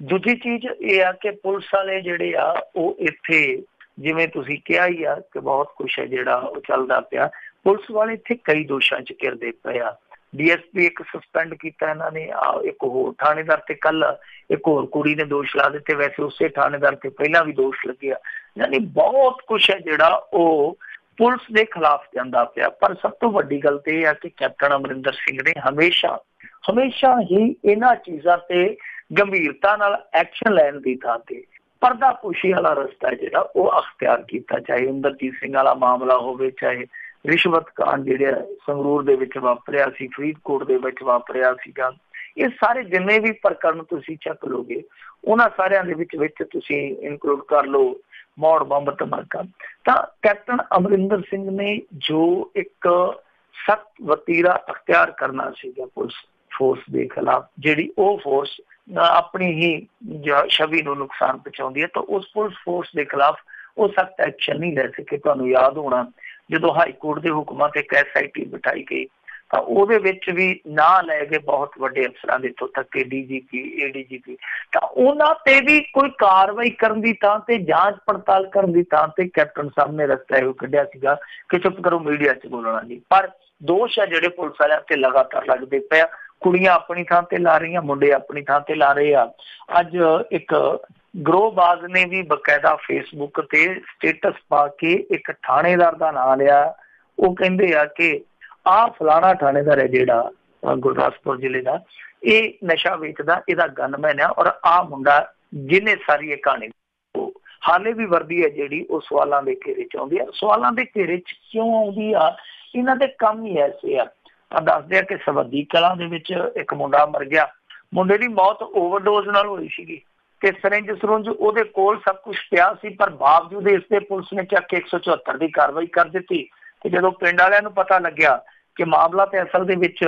ਦੂਜੀ ਚੀਜ਼ ਇਹ ਆ ਕਿ ਪੁਲਿਸ ਵਾਲੇ ਜਿਹੜੇ ਆ ਉਹ ਇੱਥੇ, ਜਿਵੇਂ ਤੁਸੀਂ ਕਿਹਾ ਹੀ ਆ ਕਿ ਬਹੁਤ ਕੁਛ ਹੈ ਜਿਹੜਾ ਉਹ ਚੱਲਦਾ ਪਿਆ, ਪੁਲਿਸ ਵਾਲੇ ਇੱਥੇ ਕਈ ਦੋਸ਼ਾਂ 'ਚ ਘਿਰਦੇ ਪਏ ਆ। DSP ਇੱਕ ਸਸਪੈਂਡ ਕੀਤਾ ਇਹਨਾਂ ਨੇ, ਇੱਕ ਹੋਰ ਥਾਣੇਦਾਰ ਤੇ ਕੱਲ ਇੱਕ ਹੋਰ ਕੁੜੀ ਨੇ ਦੋਸ਼ ਲਾ ਦਿੱਤੇ, ਵੈਸੇ ਉਸੇ ਥਾਣੇਦਾਰ ਤੇ ਪਹਿਲਾਂ ਵੀ ਦੋਸ਼ ਲੱਗਿਆ। ਯਾਨੀ ਬਹੁਤ ਕੁਛ ਹੈ ਜਿਹੜਾ ਉਹ ਪੁਲਿਸ ਦੇ ਖਿਲਾਫ ਜਾਂਦਾ ਪਿਆ। ਪਰ ਸਭ ਤੋਂ ਵੱਡੀ ਗੱਲ ਤੇ ਇਹ ਆ ਕਿ ਕੈਪਟਨ ਅਮਰਿੰਦਰ ਸਿੰਘ ਨੇ ਹਮੇਸ਼ਾ ਹੀ ਇਹਨਾਂ ਚੀਜ਼ਾਂ ਤੇ ਗੰਭੀਰਤਾ ਨਾਲ ਐਕਸ਼ਨ ਲੈਣ ਦੀ ਥਾਂ ਤੇ ਪਰਦਾਪੋਸ਼ੀ ਵਾਲਾ ਰਸਤਾ ਜਿਹੜਾ ਉਹ ਅਖਤਿਆਰ ਕੀਤਾ। ਚਾਹੇ ਇੰਦਰਜੀਤ ਸਿੰਘ ਵਾਲਾ ਮਾਮਲਾ ਹੋਵੇ, ਚਾਹੇ ਰਿਸ਼ਵਤ ਕਾਂਡ ਜਿਹੜਾ ਸੰਗਰੂਰ ਦੇ ਵਿੱਚ ਵਾਪਰਿਆ ਸੀ, ਫਰੀਦਕੋਟ ਦੇ ਵਿੱਚ ਵਾਪਰਿਆ ਸੀਗਾ, ਇਹ ਸਾਰੇ ਜਿੰਨੇ ਵੀ ਪ੍ਰਕਰਨ ਤੁਸੀਂ ਚੱਕ ਲੋਗੇ ਉਹਨਾਂ ਸਾਰਿਆਂ ਦੇ ਵਿੱਚ ਤੁਸੀਂ ਇਨਕਲੂਡ ਕਰ ਲਓ ਮੌੜ ਬੰਬ ਧਮਾਕਾ। ਤਾਂ ਕੈਪਟਨ ਅਮਰਿੰਦਰ ਸਿੰਘ ਨੇ ਜੋ ਇੱਕ ਸਖਤ ਵਤੀਰਾ ਅਖਤਿਆਰ ਕਰਨਾ ਸੀਗਾ ਪੁਲਿਸ ਫੋਰਸ ਦੇ ਖਿਲਾਫ, ਜਿਹੜੀ ਉਹ ਫੋਰਸ ਆਪਣੀ ਹੀ ਛਵੀ ਨੂੰ ਨੁਕਸਾਨ ਪਹੁੰਚਾਉਂਦੀ ਹੈ, ਤਾਂ ਉਸ ਪੁਲਿਸ ਫੋਰਸ ਦੇ ਖਿਲਾਫ ਉਹ ਸਖਤ ਐਕਸ਼ਨ ਨਹੀਂ ਲੈ ਸਕੇ। ਤੁਹਾਨੂੰ ਯਾਦ ਹੋਣਾ ਜਦੋਂ ਹਾਈ ਕੋਰਟ ਦੇ ਹੁਕਮਾਂ ਤੇ ਇੱਕ SIT ਬਿਠਾਈ ਗਈ ਤਾਂ ਉਹਦੇ ਵਿੱਚ ਵੀ ਨਾਂ ਲੈ ਕੇ ਬਹੁਤ ਵੱਡੇ ਅਫਸਰਾਂ ਦੇ ਇੱਥੋਂ ਤੱਕ ਕਿ DGP ADGP, ਤਾਂ ਉਹਨਾਂ ਤੇ ਵੀ ਕੋਈ ਕਾਰਵਾਈ ਕਰਨ ਦੀ ਥਾਂ ਤੇ ਜਾਂਚ ਪੜਤਾਲ ਕਰਨ ਦੀ ਥਾਂ ਤੇ ਕੈਪਟਨ ਸਾਹਿਬ ਨੇ ਰਸਤਾ ਇਹੋ ਕੱਢਿਆ ਸੀਗਾ ਕਿ ਚੁੱਪ ਕਰੋ, ਮੀਡੀਆ 'ਚ ਬੋਲਣਾ ਨਹੀਂ। ਪਰ ਦੋਸ਼ ਆ ਜਿਹੜੇ ਪੁਲਿਸ ਵਾਲਿਆਂ ਤੇ ਲਗਾਤਾਰ ਲੱਗਦੇ ਪਏ ਆ। ਕੁੜੀਆਂ ਆਪਣੀ ਥਾਂ ਤੇ ਲਾ ਰਹੀਆਂ, ਮੁੰਡੇ ਆਪਣੀ ਥਾਂ ਤੇ ਲਾ ਰਹੇ ਆ। ਅੱਜ ਇੱਕ ਗਰੋਹਬਾਜ਼ ਨੇ ਵੀ ਬਕਾਇਦਾ ਫੇਸਬੁੱਕ ਤੇ ਸਟੇਟਸ ਪਾ ਕੇ ਇੱਕ ਥਾਣੇਦਾਰ ਦਾ ਨਾਂ ਲਿਆ। ਉਹ ਕਹਿੰਦੇ ਆ ਕਿ ਆਹ ਫਲਾਣਾ ਥਾਣੇਦਾਰ ਹੈ ਜਿਹੜਾ ਗੁਰਦਾਸਪੁਰ ਜ਼ਿਲ੍ਹੇ ਦਾ, ਇਹ ਨਸ਼ਾ ਵੇਚਦਾ, ਇਹਦਾ ਗਨਮੈਨ ਆ, ਔਰ ਆਹ ਮੁੰਡਾ ਜਿਹਨੇ ਸਾਰੀ ਇਹ ਕਹਾਣੀ ਹਾਲੇ ਵੀ ਵਰਦੀ ਹੈ ਜਿਹੜੀ ਉਹ ਸਵਾਲਾਂ ਦੇ ਘੇਰੇ 'ਚ ਆਉਂਦੀ ਆ। ਸਵਾਲਾਂ ਦੇ ਘੇਰੇ 'ਚ ਕਿਉਂ ਆਉਂਦੀ ਆ? ਇਹਨਾਂ ਦੇ ਕੰਮ ਹੀ ਐਸੇ ਆ। ਦੱਸਦੇ ਆ ਕਿ ਸਵੱਦੀ ਕਲਾਂ ਦੇ ਵਿੱਚ ਇੱਕ ਮੁੰਡਾ ਮਰ ਗਿਆ। ਮੁੰਡੇ ਦੀ ਮੌਤ ਓਵਰਡੋਜ਼ ਨਾਲ ਹੋਈ ਸੀਗੀ ਤੇ ਸਰੰਜ ਉਹਦੇ ਕੋਲ ਸਭ ਕੁਛ ਪਿਆ ਸੀ, ਪਰ ਬਾਵਜੂਦ ਇਸ ਤੇ ਪੁਲਿਸ ਨੇ ਚੱਕ ਕੇ 174 ਦੀ ਕਾਰਵਾਈ ਕਰ ਦਿੱਤੀ। ਤੇ ਜਦੋਂ ਪਿੰਡ ਵਾਲਿਆਂ ਨੂੰ ਪਤਾ ਲੱਗਿਆ ਕਿ ਮਾਮਲਾ ਤੇ ਅਸਲ ਦੇ ਵਿੱਚ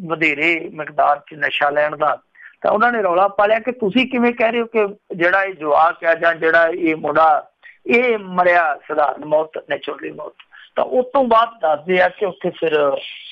ਵਧੇਰੇ ਮਿਕਦਾਰ 'ਚ ਨਸ਼ਾ ਲੈਣ ਦਾ, ਤਾਂ ਉਹਨਾਂ ਨੇ ਰੌਲਾ ਪਾ ਲਿਆ ਕਿ ਤੁਸੀਂ ਕਿਵੇਂ ਕਹਿ ਰਹੇ ਹੋ ਕਿ ਜਿਹੜਾ ਇਹ ਜਵਾਕ ਆ ਜਾਂ ਜਿਹੜਾ ਇਹ ਮੁੰਡਾ ਇਹ ਮਰਿਆ ਸਧਾਰਨ ਮੌਤ, ਨੈਚੁਰਲੀ ਮੌਤ। ਤਾਂ ਉਸ ਤੋਂ ਬਾਅਦ ਦੱਸਦੇ ਆ ਕਿ ਉੱਥੇ ਫਿਰ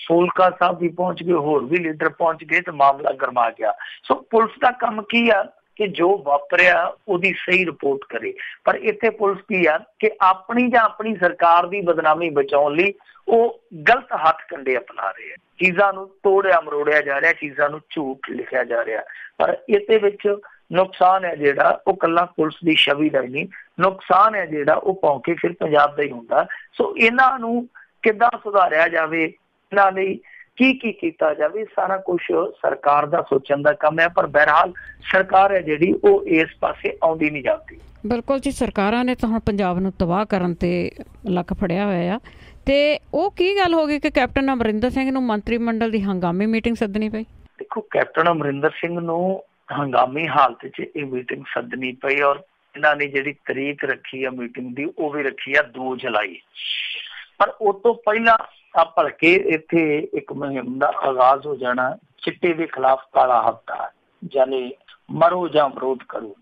ਫੂਲਕਾ ਸਾਹਿਬ ਵੀ ਪਹੁੰਚ ਗਏ, ਹੋਰ ਵੀ ਲੀਡਰ ਪਹੁੰਚ ਗਏ ਤੇ ਮਾਮਲਾ ਗਰਮਾ ਗਿਆ। ਸੋ ਪੁਲਿਸ ਦਾ ਕੰਮ ਕੀ ਆ ਕਿ ਜੋ ਵਾਪਰਿਆ ਉਹਦੀ ਸਹੀ ਰਿਪੋਰਟ ਕਰੇ। ਪਰ ਇੱਥੇ ਪੁਲਿਸ ਕੀ ਆ ਕਿ ਆਪਣੀ ਜਾਂ ਆਪਣੀ ਸਰਕਾਰ ਦੀ ਬਦਨਾਮੀ ਬਚਾਉਣ ਲਈ ਉਹ ਗਲਤ ਹੱਥ ਕੰਡੇ ਅਪਣਾ ਰਹੇ ਆ, ਚੀਜ਼ਾਂ ਨੂੰ ਤੋੜਿਆ ਮਰੋੜਿਆ ਜਾ ਰਿਹਾ, ਚੀਜ਼ਾਂ ਨੂੰ ਝੂਠ ਲਿਖਿਆ ਜਾ ਰਿਹਾ। ਪਰ ਇਹਦੇ ਵਿੱਚ ਨੁਕਸਾਨ ਹੈ ਜਿਹੜਾ ਉਹ ਇਕੱਲਾ ਪੁਲਿਸ ਦੀ ਛਵੀ ਦਾ ਹੀ ਨਹੀਂ, ਨੁਕਸਾਨ ਹੈ ਜਿਹੜਾ ਉਹ ਭੌਂਕੇ ਫਿਰ ਪੰਜਾਬ ਦਾ ਹੀ ਹੁੰਦਾ। ਸੋ ਇਹਨਾਂ ਨੂੰ ਕਿੱਦਾਂ ਸੁਧਾਰਿਆ ਜਾਵੇ, ਇਹਨਾਂ ਲਈ ਕੀ ਕੀਤਾ ਜਾਵੇ, ਸਾਰਾ ਕੁਝ ਸਰਕਾਰ ਦਾ ਸੋਚਣ ਦਾ ਕੰਮ ਹੈ। ਪਰ ਬਹਰਹਾਲ ਸਰਕਾਰ ਹੈ ਜਿਹੜੀ ਉਹ ਇਸ ਪਾਸੇ ਆਉਂਦੀ ਨਹੀਂ ਜਾਂਦੀ। ਬਿਲਕੁਲ ਜੀ, ਸਰਕਾਰਾਂ ਨੇ ਤਾਂ ਹੁਣ ਪੰਜਾਬ ਨੂੰ ਤਬਾਹ ਕਰਨ ਤੇ ਲੱਕ ਫੜਿਆ ਹੋਇਆ ਆ। ਤੇ ਉਹ ਕੀ ਗੱਲ ਹੋ ਗਈ ਕਿ ਕੈਪਟਨ ਅਮਰਿੰਦਰ ਸਿੰਘ ਨੂੰ ਮੰਤਰੀ ਮੰਡਲ ਦੀ ਹੰਗਾਮੀ ਮੀਟਿੰਗ ਸੱਦਣੀ ਪਈ? ਦੇਖੋ, ਕੈਪਟਨ ਅਮਰਿੰਦਰ ਸਿੰਘ ਨੂੰ ਹੰਗਾਮੀ ਹਾਲਤ 'ਚ ਇਹ ਮੀਟਿੰਗ ਸੱਦਣੀ ਪਈ ਔਰ ਇਹਨਾਂ ਨੇ ਜਿਹੜੀ ਤਰੀਕ ਰੱਖੀ ਆ ਮੀਟਿੰਗ ਦੀ ਉਹ ਵੀ ਰੱਖੀ ਆ 2 ਜੁਲਾਈ। ਪਰ ਉਸ ਤੋਂ ਪਹਿਲਾਂ ਭਲਕੇ ਇੱਥੇ ਇੱਕ ਮੁਹਿੰਮ ਦਾ ਆਗਾਜ਼ ਹੋ ਜਾਣਾ, ਚਿੱਟੇ ਦੇ ਖਿਲਾਫ ਕਾਲਾ ਹਫ਼ਤਾ, ਯਾਨੀ ਮਰੋ ਜਾਂ ਵਿਰੋਧ ਕਰੋ।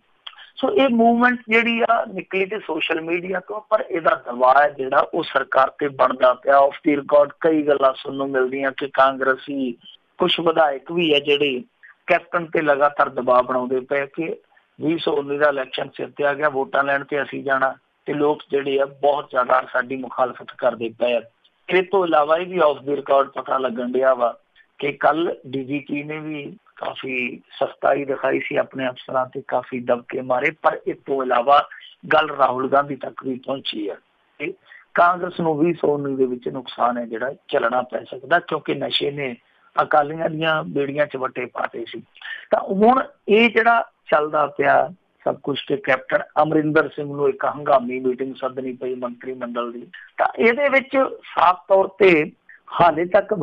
ਸੋ ਇਹ ਮੂਵਮੈਂਟ ਜਿਹੜੀ ਆ ਨਿਕਲੀ ਤੇ ਸੋਸ਼ਲ ਮੀਡੀਆ ਤੋਂ, ਪਰ ਇਹਦਾ ਦਬਾਅ ਹੈ ਜਿਹੜਾ ਉਹ ਸਰਕਾਰ ਤੇ ਬਣਦਾ ਪਿਆ। ਆਫ ਦੀ ਰਿਕਾਰਡ ਕਈ ਗੱਲਾਂ ਸੁਣਨ ਨੂੰ ਮਿਲਦੀਆਂ ਕਿ ਕਾਂਗਰਸੀ ਕੁਛ ਵਿਧਾਇਕ ਵੀ ਹੈ ਜਿਹੜੇ ਕੈਪਟਨ ਤੇ ਲਗਾਤਾਰ ਦਬਾਅ ਬਣਾਉਂਦੇ ਪਏ ਕਿ 2019 ਦਾ ਇਲੈਕਸ਼ਨ ਸਿਰ ਤੇ ਆ ਗਿਆ, ਵੋਟਾਂ ਲੈਣ ਤੇ ਅਸੀਂ ਜਾਣਾ, ਤੇ ਲੋਕ ਜਿਹੜੇ ਆ ਬਹੁਤ ਜ਼ਿਆਦਾ ਸਾਡੀ ਮੁਖਾਲਫਤ ਕਰਦੇ ਪਏ ਆ। ਇਹ ਤੋਂ ਇਲਾਵਾ ਇਹ ਵੀ ਆਫ ਦੀ ਰਿਕਾਰਡ ਪਤਾ ਲੱਗਣ ਡਿਆ ਵਾ ਕਿ ਕੱਲ DGP ਨੇ ਵੀ ਕਾਫੀ ਸਖਤਾਈ ਦਿਖਾਈ ਸੀ ਆਪਣੇ ਅਫਸਰਾਂ ਤੇ, ਕਾਫੀ ਦਬਕੇ ਮਾਰੇ। ਪਰ ਇਸ ਤੋਂ ਇਲਾਵਾ ਗੱਲ ਰਾਹੁਲ ਗਾਂਧੀ ਤੱਕ ਵੀ ਪਹੁੰਚੀ ਹੈ ਕਿ ਕਾਂਗਰਸ ਨੂੰ 2019 ਦੇ ਵਿੱਚ ਨੁਕਸਾਨ ਹੈ ਜਿਹੜਾ ਝੱਲਣਾ ਪੈ ਸਕਦਾ, ਕਿਉਂਕਿ ਨਸ਼ੇ ਨੇ ਅਕਾਲੀਆਂ ਦੀਆਂ ਬੇੜੀਆਂ 'ਚ ਵੱਟੇ ਪਾਤੇ ਸੀ। ਤਾਂ ਹੁਣ ਇਹ ਜਿਹੜਾ ਚੱਲਦਾ ਪਿਆ ਸਭ ਕੁਛ ਕਿ ਕੈਪਟਨ ਅਮਰਿੰਦਰ ਸਿੰਘ ਨੂੰ ਇੱਕ ਹੰਗਾਮੀ ਮੀਟਿੰਗ ਸੱਦਣੀ ਪਈ ਮੰਤਰੀ ਮੰਡਲ ਦੀ, ਤਾਂ ਇਹਦੇ ਵਿੱਚ ਸਾਫ਼ ਤੌਰ ਤੇ ਹਾਲੇ ਤੱਕ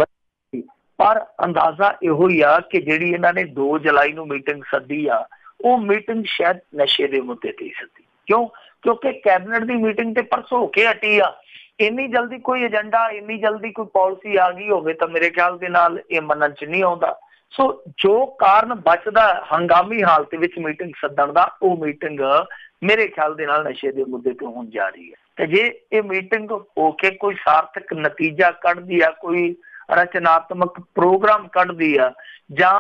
ਪਰ ਅੰਦਾਜ਼ਾ ਇਹੋ ਹੀ ਆ ਕਿ ਜਿਹੜੀ ਇਹਨਾਂ ਨੇ 2 ਜੁਲਾਈ ਨੂੰ ਮੀਟਿੰਗ ਸੱਦੀ ਆ ਉਹ ਮੀਟਿੰਗ ਸ਼ਾਇਦ ਨਸ਼ੇ ਦੇ ਮੁੱਦੇ ਤੇ ਸੱਦੀ। ਕਿਉਂਕਿ ਕੈਬਨਿਟ ਦੀ ਮੀਟਿੰਗ ਤੇ ਪਰਸੋਂ ਹੋ ਕੇ ਹਟੀ ਆ। ਇੰਨੀ ਜਲਦੀ ਕੋਈ ਏਜੰਡਾ, ਇੰਨੀ ਜਲਦੀ ਕੋਈ ਪਾਲਿਸੀ ਆ ਗਈ ਹੋਵੇ ਤਾਂ ਮੇਰੇ ਖਿਆਲ ਦੇ ਨਾਲ ਇਹ ਮੰਨਣ 'ਚ ਨਹੀਂ ਆਉਂਦਾ। ਸੋ ਜੋ ਕਾਰਨ ਬਚਦਾ ਹੰਗਾਮੀ ਹਾਲਤ ਵਿੱਚ ਮੀਟਿੰਗ ਸੱਦਣ ਦਾ, ਉਹ ਮੀਟਿੰਗ ਮੇਰੇ ਖਿਆਲ ਦੇ ਨਾਲ ਨਸ਼ੇ ਦੇ ਮੁੱਦੇ ਤੇ ਹੋਣ ਜਾ ਰਹੀ ਹੈ। ਤੇ ਜੇ ਇਹ ਮੀਟਿੰਗ ਹੋ ਕੇ ਕੋਈ ਸਾਰਥਕ ਨਤੀਜਾ ਕੱਢਦੀ ਆ, ਕੋਈ ਰਚਨਾਤਮਕ ਪ੍ਰੋਗਰਾਮ ਕੱਢਦੀ ਆ ਜਾਂ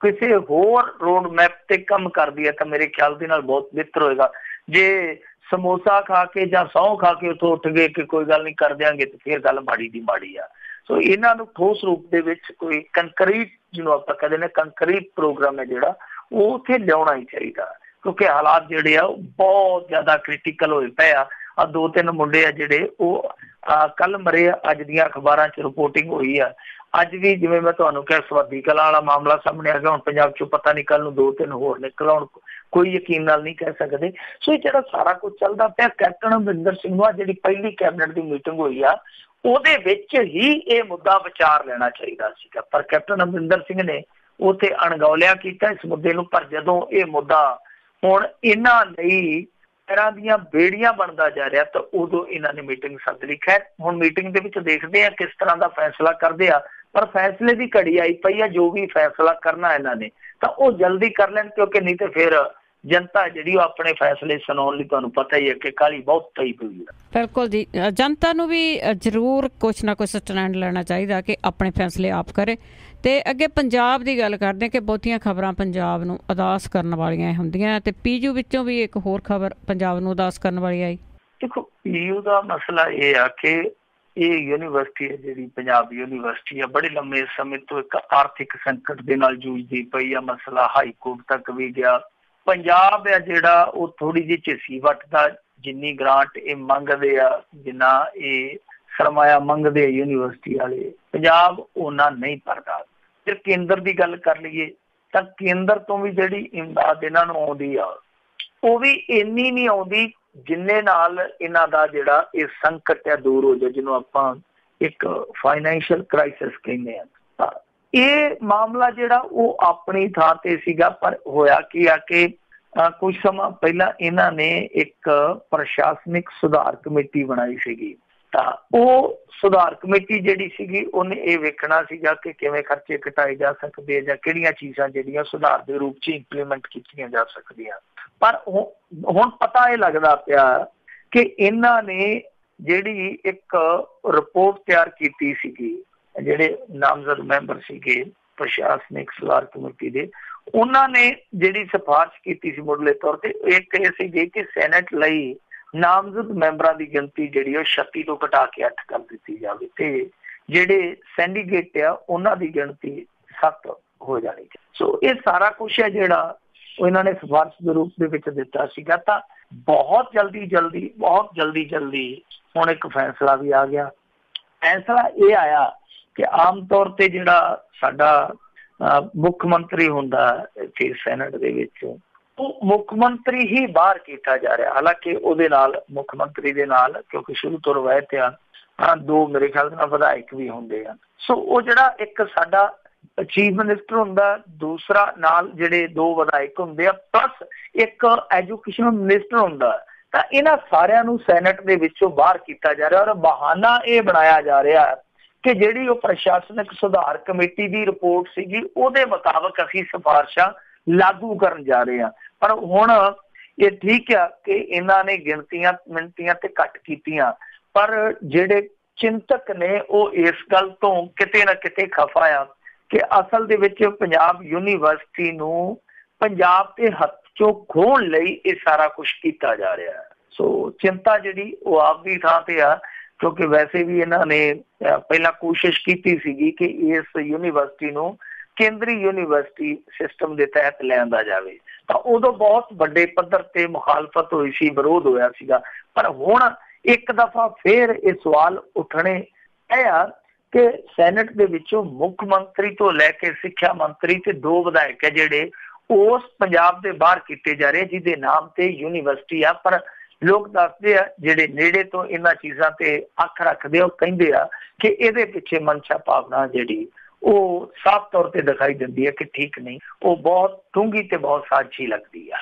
ਕਿਸੇ ਹੋਰ ਰੋਡ ਮੈਪ ਤੇ ਕੰਮ ਕਰਦੀ ਹੈ ਤਾਂ ਮੇਰੇ ਖਿਆਲ ਦੇ ਨਾਲ ਬਹੁਤ ਬਿਹਤਰ ਹੋਏਗਾ। ਜੇ ਸਮੋਸਾ ਖਾ ਕੇ ਜਾਂ ਸਹੁੰ ਖਾ ਕੇ ਉੱਥੋਂ ਉੱਠ ਗਏ ਕਿ ਕੋਈ ਗੱਲ ਨਹੀਂ ਕਰ ਦਿਆਂਗੇ ਤੇ ਫਿਰ ਗੱਲ ਮਾੜੀ ਦੀ ਮਾੜੀ ਆ। ਸੋ ਇਹਨਾਂ ਨੂੰ ਠੋਸ ਰੂਪ ਦੇ ਵਿੱਚ ਕੋਈ ਕੰਕਰੀਟ, ਜਿਹਨੂੰ ਆਪਾਂ ਕਹਿੰਦੇ ਨੇ ਕੰਕਰੀਟ ਪ੍ਰੋਗਰਾਮ ਹੈ ਜਿਹੜਾ, ਉਹ ਉੱਥੇ ਲਿਆਉਣਾ ਹੀ ਚਾਹੀਦਾ, ਕਿਉਂਕਿ ਹਾਲਾਤ ਜਿਹੜੇ ਆ ਉਹ ਬਹੁਤ ਜ਼ਿਆਦਾ ਕ੍ਰਿਟੀਕਲ ਹੋਏ ਪਏ ਆ। 2-3 ਮੁੰਡੇ ਆ ਜਿਹੜੇ ਉਹ ਕੱਲ ਮਰੇ ਆ, ਅੱਜ ਦੀਆਂ ਅਖਬਾਰਾਂ 'ਚ ਰਿਪੋਰਟਿੰਗ ਹੋਈ ਆ। ਅੱਜ ਵੀ ਜਿਵੇਂ ਮੈਂ ਤੁਹਾਨੂੰ ਕਿਹਾ ਸਵਾਦੀ ਕਲਾਂ ਵਾਲਾ ਮਾਮਲਾ ਸਾਹਮਣੇ ਆ ਗਿਆ, ਹੁਣ ਪੰਜਾਬ 'ਚੋਂ ਪਤਾ ਨਹੀਂ ਕੱਲ ਨੂੰ 2-3 ਹੋਰ ਨਿਕਲ ਆਉਣ, ਕੋਈ ਯਕੀਨ ਨਾਲ ਨਹੀਂ ਕਹਿ ਸਕਦੇ। ਸੋ ਇਹ ਜਿਹੜਾ ਸਾਰਾ ਕੁਝ ਚੱਲਦਾ ਪਿਆ, ਕੈਪਟਨ ਅਮਰਿੰਦਰ ਸਿੰਘ ਨੂੰ ਜਿਹੜੀ ਪਹਿਲੀ ਕੈਬਨਿਟ ਦੀ ਮੀਟਿੰਗ ਹੋਈ ਆ ਉਹਦੇ ਵਿੱਚ ਹੀ ਇਹ ਮੁੱਦਾ ਵਿਚਾਰ ਲੈਣਾ ਚਾਹੀਦਾ ਸੀਗਾ, ਪਰ ਕੈਪਟਨ ਅਮਰਿੰਦਰ ਸਿੰਘ ਨੇ ਉੱਥੇ ਅਣਗੌਲਿਆ ਕੀਤਾ ਇਸ ਮੁੱਦੇ ਨੂੰ। ਪਰ ਜਦੋਂ ਇਹ ਮੁੱਦਾ ਹੁਣ ਇਹਨਾਂ ਲਈ ਤਰ੍ਹਾਂ ਦੀਆਂ ਬੇੜੀਆਂ ਬਣਦਾ ਜਾ ਰਿਹਾ ਤਾਂ ਉਦੋਂ ਇਹਨਾਂ ਨੇ ਮੀਟਿੰਗ ਸੱਦ ਲਈ। ਖੈਰ ਹੁਣ ਮੀਟਿੰਗ ਦੇ ਵਿੱਚ ਦੇਖਦੇ ਆ ਕਿਸ ਤਰ੍ਹਾਂ ਦਾ ਫੈਸਲਾ ਕਰਦੇ ਆ, ਪਰ ਫੈਸਲੇ ਦੀ ਘੜੀ ਆਈ ਪਈ ਆ। ਜੋ ਵੀ ਫੈਸਲਾ ਕਰਨਾ ਇਹਨਾਂ ਨੇ ਤਾਂ ਉਹ ਜਲਦੀ ਕਰ ਲੈਣ, ਕਿਉਂਕਿ ਨਹੀਂ ਤੇ ਫਿਰ ਜਨਤਾ ਜਿਹੜੀ ਉਹ ਆਪਣੇ ਫੈਸਲੇ ਸੁਣਾਉਣ ਲਈ ਤੁਹਾਨੂੰ ਪਤਾ ਹੀ ਹੈ ਕਿ ਕਾਹਲੀ ਬਹੁਤ ਪਈ ਹੋਈ ਹੈ। ਬਿਲਕੁਲ ਜੀ, ਜਨਤਾ ਨੂੰ ਵੀ ਜ਼ਰੂਰ ਕੁਛ ਨਾ ਕੁਛ ਸਟੈਂਡ ਲੈਣਾ ਚਾਹੀਦਾ ਕਿ ਆਪਣੇ ਫੈਸਲੇ ਆਪ ਕਰੇ। ਤੇ ਅੱਗੇ ਪੰਜਾਬ ਦੀ ਗੱਲ ਕਰਦੇ ਕਿ ਬਹੁਤੀਆਂ ਖਬਰਾਂ ਪੰਜਾਬ ਨੂੰ ਉਦਾਸ ਕਰਨ ਵਾਲੀਆਂ ਹੁੰਦੀਆਂ, ਤੇ PU ਵਿੱਚੋਂ ਵੀ ਇੱਕ ਹੋਰ ਖਬਰ ਪੰਜਾਬ ਨੂੰ ਉਦਾਸ ਕਰਨ ਵਾਲੀ ਆਈ। ਦੇਖੋ, PU ਦਾ ਮਸਲਾ ਇਹ ਆ ਕਿ ਇਹ ਯੂਨੀਵਰਸਿਟੀ ਹੈ ਜਿਹੜੀ ਪੰਜਾਬ ਯੂਨੀਵਰਸਿਟੀ ਆ, ਬੜੇ ਲੰਮੇ ਸਮੇਂ ਤੋਂ ਇੱਕ ਆਰਥਿਕ ਸੰਕਟ ਦੇ ਨਾਲ ਜੂਝਦੀ ਪਈ ਆ। ਮਸਲਾ ਹਾਈ ਕੋਰਟ ਤੱਕ ਵੀ ਗਿਆ। ਪੰਜਾਬ ਆ ਜਿਹੜਾ ਉਹ ਥੋੜੀ ਜਿਹੀ ਝਿੱਸੀ ਵੱਟਦਾ, ਜਿੰਨੀ ਗ੍ਰਾਂਟ ਇਹ ਮੰਗਦੇ ਆ, ਜਿੰਨਾ ਇਹ ਸਰਮਾਇਆ ਮੰਗਦੇ ਆ ਯੂਨੀਵਰਸਿਟੀ ਵਾਲੇ, ਪੰਜਾਬ ਉਹਨਾਂ ਨਹੀਂ ਭਰਦਾ। ਫਿਰ ਕੇਂਦਰ ਦੀ ਗੱਲ ਕਰ ਲਈਏ ਤਾਂ ਕੇਂਦਰ ਤੋਂ ਵੀ ਜਿਹੜੀ ਇਮਦਾਦ ਇਹਨਾਂ ਨੂੰ ਆਉਂਦੀ ਆ ਉਹ ਵੀ ਇੰਨੀ ਨਹੀਂ ਆਉਂਦੀ ਜਿੰਨੇ ਨਾਲ ਇਹਨਾਂ ਦਾ ਜਿਹੜਾ ਇਹ ਸੰਕਟ ਹੈ ਦੂਰ ਹੋ ਜਾਏ, ਜਿਹਨੂੰ ਆਪਾਂ ਇੱਕ ਫਾਈਨੈਂਸ਼ੀਅਲ ਕ੍ਰਾਈਸਿਸ ਕਹਿੰਦੇ ਆ। ਇਹ ਮਾਮਲਾ ਜਿਹੜਾ ਉਹ ਆਪਣੀ ਥਾਂ ਤੇ ਸੀਗਾ, ਪਰ ਹੋਇਆ ਕੀ ਆ ਕਿ ਕੁਝ ਸਮਾਂ ਪਹਿਲਾਂ ਇਹਨਾਂ ਨੇ ਇੱਕ ਪ੍ਰਸ਼ਾਸਨਿਕ ਸੁਧਾਰ ਕਮੇਟੀ ਬਣਾਈ ਸੀਗੀ। ਤਾਂ ਉਹ ਸੁਧਾਰ ਕਮੇਟੀ ਜਿਹੜੀ ਸੀਗੀ ਉਹਨੇ ਇਹ ਵੇਖਣਾ ਸੀਗਾ ਕਿ ਕਿਵੇਂ ਖਰਚੇ ਘਟਾਏ ਜਾ ਸਕਦੇ ਜਾਂ ਕਿਹੜੀਆਂ ਚੀਜ਼ਾਂ ਜਿਹੜੀਆਂ ਸੁਧਾਰ ਦੇ ਰੂਪ 'ਚ ਇੰਪਲੀਮੈਂਟ ਕੀਤੀਆਂ ਜਾ ਸਕਦੀਆਂ। ਪਰ ਹੁਣ ਪਤਾ ਇਹ ਲੱਗਦਾ ਪਿਆ ਕਿ ਇਹਨਾਂ ਨੇ ਜਿਹੜੀ ਇੱਕ ਰਿਪੋਰਟ ਤਿਆਰ ਕੀਤੀ ਸੀਗੀ, ਜਿਹੜੇ ਨਾਮਜ਼ਦ ਮੈਂਬਰ ਸੀਗੇ ਪ੍ਰਸ਼ਾਸਨਿਕ ਸੁਧਾਰ ਕਮੇਟੀ ਦੇ, ਉਹਨਾਂ ਨੇ ਜਿਹੜੀ ਸਿਫਾਰਿਸ਼ ਕੀਤੀ ਸੀ ਮੁੱਢਲੇ ਤੌਰ ਤੇ ਇੱਕ ਇਹ ਸੀਗੀ ਕਿ ਸੈਨੇਟ ਲਈ ਨਾਮਜ਼ਦ ਮੈਂਬਰਾਂ ਦੀ ਗਿਣਤੀ ਜਿਹੜੀ ਉਹ 36 ਤੋਂ ਘਟਾ ਕੇ 8 ਕਰ ਦਿੱਤੀ ਜਾਵੇ ਤੇ ਜਿਹੜੇ ਸੈਂਡੀਕੇਟ ਆ ਉਹਨਾਂ ਦੀ ਗਿਣਤੀ 7 ਹੋ ਜਾਣੀ। ਸੋ ਇਹ ਸਾਰਾ ਕੁਛ ਹੈ ਜਿਹੜਾ ਉਹ ਇਹਨਾਂ ਨੇ ਸਿਫਾਰਿਸ਼ ਦੇ ਰੂਪ ਦੇ ਵਿੱਚ ਦਿੱਤਾ ਸੀਗਾ। ਤਾਂ ਬਹੁਤ ਜਲਦੀ ਹੁਣ ਇੱਕ ਫੈਸਲਾ ਵੀ ਆ ਗਿਆ। ਫੈਸਲਾ ਇਹ ਆਇਆ ਕਿ ਆਮ ਤੌਰ ਤੇ ਜਿਹੜਾ ਸਾਡਾ ਮੁੱਖ ਮੰਤਰੀ ਹੁੰਦਾ ਕਿ ਸੈਨੇਟ ਦੇ ਵਿੱਚ, ਉਹ ਮੁੱਖ ਮੰਤਰੀ ਹੀ ਬਾਹਰ ਕੀਤਾ ਜਾ ਰਿਹਾ। ਹਾਲਾਂਕਿ ਉਹਦੇ ਨਾਲ ਮੁੱਖ ਮੰਤਰੀ ਦੇ ਨਾਲ, ਕਿਉਂਕਿ ਸ਼ੁਰੂ ਤੋਂ ਰਵਾਇਤ ਆ, 2 ਮੇਰੇ ਖਿਆਲ ਨਾਲ ਵਿਧਾਇਕ ਵੀ ਹੁੰਦੇ ਆ। ਸੋ ਉਹ ਜਿਹੜਾ ਇੱਕ ਸਾਡਾ ਚੀਫ ਮਿਨਿਸਟਰ ਹੁੰਦਾ, ਦੂਸਰਾ ਨਾਲ ਜਿਹੜੇ 2 ਵਿਧਾਇਕ ਹੁੰਦੇ ਆ, ਪਲੱਸ ਇੱਕ ਐਜੂਕੇਸ਼ਨ ਮਿਨਿਸਟਰ ਹੁੰਦਾ। ਤਾਂ ਇਹਨਾਂ ਸਾਰਿਆਂ ਨੂੰ ਸੈਨੇਟ ਦੇ ਵਿੱਚੋਂ ਬਾਹਰ ਕੀਤਾ ਜਾ ਰਿਹਾ ਔਰ ਬਹਾਨਾ ਇਹ ਬਣਾਇਆ ਜਾ ਰਿਹਾ ਕਿ ਜਿਹੜੀ ਉਹ ਪ੍ਰਸ਼ਾਸਨਿਕ ਸੁਧਾਰ ਕਮੇਟੀ ਦੀ ਰਿਪੋਰਟ ਸੀਗੀ ਉਹਦੇ ਮੁਤਾਬਕ ਅਸੀਂ ਸਿਫਾਰਿਸ਼ਾਂ ਲਾਗੂ ਕਰਨ ਜਾ ਰਹੇ ਹਾਂ। ਪਰ ਹੁਣ ਇਹ ਠੀਕ ਆ ਕਿ ਇਹਨਾਂ ਨੇ ਗਿਣਤੀਆਂ ਮਿਣਤੀਆਂ ਤੇ ਘੱਟ ਕੀਤੀਆਂ, ਪਰ ਜਿਹੜੇ ਚਿੰਤਕ ਨੇ ਉਹ ਇਸ ਗੱਲ ਤੋਂ ਕਿਤੇ ਨਾ ਕਿਤੇ ਖਫਾ ਆ ਕਿ ਅਸਲ ਦੇ ਵਿੱਚ ਪੰਜਾਬ ਯੂਨੀਵਰਸਿਟੀ ਨੂੰ ਪੰਜਾਬ ਦੇ ਹੱਥ ਚੋਂ ਖੋਹਣ ਲਈ ਇਹ ਸਾਰਾ ਕੁਛ ਕੀਤਾ ਜਾ ਰਿਹਾ ਹੈ। ਸੋ ਚਿੰਤਾ ਜਿਹੜੀ ਉਹ ਆਪਦੀ ਥਾਂ ਤੇ ਆ, ਕਿਉਂਕਿ ਵੈਸੇ ਵੀ ਇਹਨਾਂ ਨੇ ਪਹਿਲਾਂ ਕੋਸ਼ਿਸ਼ ਕੀਤੀ ਸੀਗੀ ਕਿ ਇਸ ਯੂਨੀਵਰਸਿਟੀ ਨੂੰ ਕੇਂਦਰੀ ਯੂਨੀਵਰਸਿਟੀ ਸਿਸਟਮ ਦੇ ਤਹਿਤ ਲਿਆਂਦਾ ਜਾਵੇ। ਤਾਂ ਉਦੋਂ ਬਹੁਤ ਵੱਡੇ ਪੱਧਰ ਤੇ ਮੁਖਾਲਫਤ ਹੋਈ ਸੀ, ਵਿਰੋਧ ਹੋਇਆ ਸੀਗਾ। ਪਰ ਹੁਣ ਇੱਕ ਦਫਾ ਫੇਰ ਇਹ ਸਵਾਲ ਉੱਠਣੇ ਇਹ ਆ ਕਿ ਸੈਨੇਟ ਦੇ ਵਿੱਚੋਂ ਮੁੱਖ ਮੰਤਰੀ ਤੋਂ ਲੈ ਕੇ ਸਿੱਖਿਆ ਮੰਤਰੀ ਤੇ 2 ਵਿਧਾਇਕ ਹੈ ਜਿਹੜੇ ਉਸ ਪੰਜਾਬ ਦੇ ਬਾਹਰ ਕੀਤੇ ਜਾ ਰਹੇ, ਜਿਹਦੇ ਨਾਮ ਤੇ ਯੂਨੀਵਰਸਿਟੀ ਆ। ਪਰ ਲੋਕ ਦੱਸਦੇ ਆ ਜਿਹੜੇ ਨੇੜੇ ਤੋਂ ਇਹਨਾਂ ਚੀਜ਼ਾਂ ਤੇ ਅੱਖ ਰੱਖਦੇ, ਉਹ ਕਹਿੰਦੇ ਆ ਕਿ ਇਹਦੇ ਪਿੱਛੇ ਮਨਸ਼ਾ ਭਾਵਨਾ ਜਿਹੜੀ ਉਹ ਸਾਫ਼ ਤੌਰ ਤੇ ਦਿਖਾਈ ਦਿੰਦੀ ਹੈ ਕਿ ਠੀਕ ਨਹੀਂ, ਉਹ ਬਹੁਤ ਡੂੰਘੀ ਤੇ ਬਹੁਤ ਸਾਜ਼ੀ ਲੱਗਦੀ ਆ।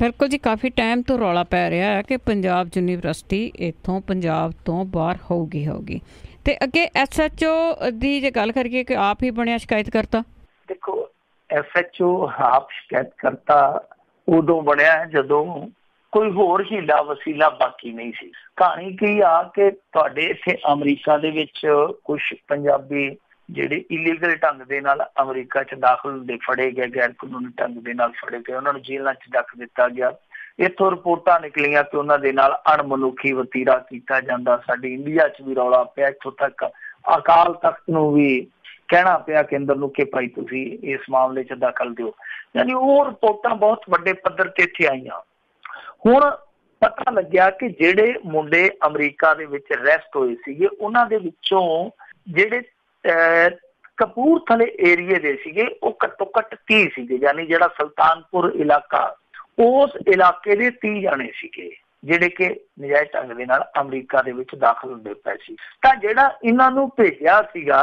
ਬਿਲਕੁਲ ਜੀ, ਕਾਫੀ ਟਾਈਮ ਤੋਂ ਰੌਲਾ ਪੈ ਰਿਹਾ ਹੈ ਕਿ ਪੰਜਾਬ ਯੂਨੀਵਰਸਿਟੀ ਇੱਥੋਂ ਪੰਜਾਬ ਤੋਂ ਬਾਹਰ ਹੋਊਗੀ। ਤੇ ਅੱਗੇ SHO ਦੀ ਜੇ ਗੱਲ ਕਰੀਏ ਕਿ ਆਪ ਹੀ ਬਣਿਆ ਸ਼ਿਕਾਇਤ ਕਰਤਾ। ਦੇਖੋ, SHO ਆਪ ਸ਼ਿਕਾਇਤ ਕਰਤਾ ਉਦੋਂ ਬਣਿਆ ਜਦੋਂ ਕੋਈ ਹੋਰ ਹੀਲਾ ਵਸੀਲਾ ਬਾਕੀ ਨਹੀਂ ਸੀ। ਕਹਾਣੀ ਕੀ ਆ ਕਿ ਤੁਹਾਡੇ ਇੱਥੇ ਅਮਰੀਕਾ ਦੇ ਵਿੱਚ ਕੁਝ ਪੰਜਾਬੀ ਜਿਹੜੇ ਇਲੀਗਲ ਢੰਗ ਦੇ ਨਾਲ ਅਮਰੀਕਾ 'ਚ ਦਾਖਲ ਹੁੰਦੇ ਫੜੇ ਗਏ, ਗੈਰ ਕਾਨੂੰਨੀ ਢੰਗ ਦੇ ਨਾਲ ਫੜੇ ਗਏ, ਉਹਨਾਂ ਨੂੰ ਜੇਲ੍ਹਾਂ 'ਚ ਰੱਖ ਦਿੱਤਾ ਗਿਆ। ਇੱਥੋਂ ਰਿਪੋਰਟਾਂ ਨਿਕਲੀਆਂ ਕਿ ਉਹਨਾਂ ਦੇ ਨਾਲ ਅਣਮਨੁੱਖੀ ਵਤੀਰਾ ਕੀਤਾ ਜਾਂਦਾ। ਸਾਡੇ ਇੰਡੀਆ 'ਚ ਵੀ ਰੌਲਾ ਪਿਆ, ਇੱਥੋਂ ਤੱਕ ਅਕਾਲ ਤਖਤ ਨੂੰ ਵੀ ਕਹਿਣਾ ਪਿਆ ਕੇਂਦਰ ਨੂੰ ਕਿ ਭਾਈ ਤੁਸੀਂ ਇਸ ਮਾਮਲੇ 'ਚ ਦਖਲ ਦਿਓ। ਯਾਨੀ ਉਹ ਰਿਪੋਰਟਾਂ ਬਹੁਤ ਵੱਡੇ ਪੱਧਰ ਤੇ ਇੱਥੇ ਆਈਆਂ। ਹੁਣ ਪਤਾ ਲੱਗਿਆ ਕਿ ਜਿਹੜੇ ਮੁੰਡੇ ਅਮਰੀਕਾ ਦੇ ਵਿੱਚ ਅਰੈਸਟ ਹੋਏ ਸੀਗੇ ਉਹਨਾਂ ਦੇ ਵਿੱਚੋਂ ਜਿਹੜੇ ਕਪੂਰਥਲੇ ਏਰੀਏ ਦੇ ਸੀਗੇ ਉਹ ਘੱਟੋ ਘੱਟ 30 ਸੀਗੇ। ਯਾਨੀ ਜਿਹੜਾ ਸੁਲਤਾਨਪੁਰ ਇਲਾਕਾ, ਉਸ ਇਲਾਕੇ ਦੇ 30 ਜਾਣੇ ਸੀਗੇ ਜਿਹੜੇ ਕਿ ਨਜਾਇਜ਼ ਢੰਗ ਦੇ ਨਾਲ ਅਮਰੀਕਾ ਦੇ ਵਿੱਚ ਦਾਖਲ ਹੁੰਦੇ ਪਏ ਸੀ। ਤਾਂ ਜਿਹੜਾ ਇਹਨਾਂ ਨੂੰ ਭੇਜਿਆ ਸੀਗਾ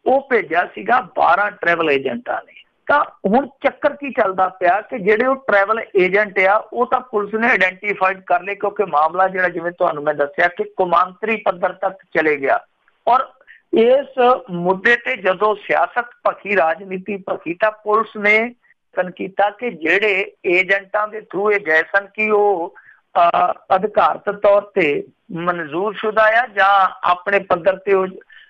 ਉਹ ਭੇਜਿਆ ਸੀਗਾ 12 ਟਰੈਵਲ ਏਜੰਟਾਂ ਨੇ। ਤਾਂ ਹੁਣ ਚੱਕਰ ਕੀ ਚੱਲਦਾ ਪਿਆ ਕਿ ਜਿਹੜੇ ਉਹ ਟਰੈਵਲ ਏਜੰਟ ਆ ਉਹ ਤਾਂ ਪੁਲਿਸ ਨੇ ਆਇਡੈਂਟੀਫਾਈਡ ਕਰ ਲਏ, ਕਿਉਂਕਿ ਮਾਮਲਾ ਜਿਹੜਾ ਜਿਵੇਂ ਤੁਹਾਨੂੰ ਮੈਂ ਦੱਸਿਆ ਕਿ ਕੌਮਾਂਤਰੀ ਪੱਧਰ ਤੱਕ ਚਲੇ ਗਿਆ। ਔਰ ਇਸ ਮੁੱਦੇ ਤੇ ਜਦੋਂ ਸਿਆਸਤ ਭਖੀ, ਰਾਜਨੀਤੀ ਭਖੀ, ਤਾਂ ਪੁਲਿਸ ਨੇ ਕੀਤਾ ਕਿ ਜਿਹੜੇ ਏਜੰਟਾਂ ਦੇ ਥਰੂ ਇਹ ਗਏ ਸਨ ਕਿ ਉਹ ਅਧਿਕਾਰਤ ਤੌਰ ਤੇ ਮਨਜ਼ੂਰਸ਼ੁਦਾ ਆ ਜਾਂ ਆਪਣੇ ਪੱਧਰ ਤੇ ਉਹ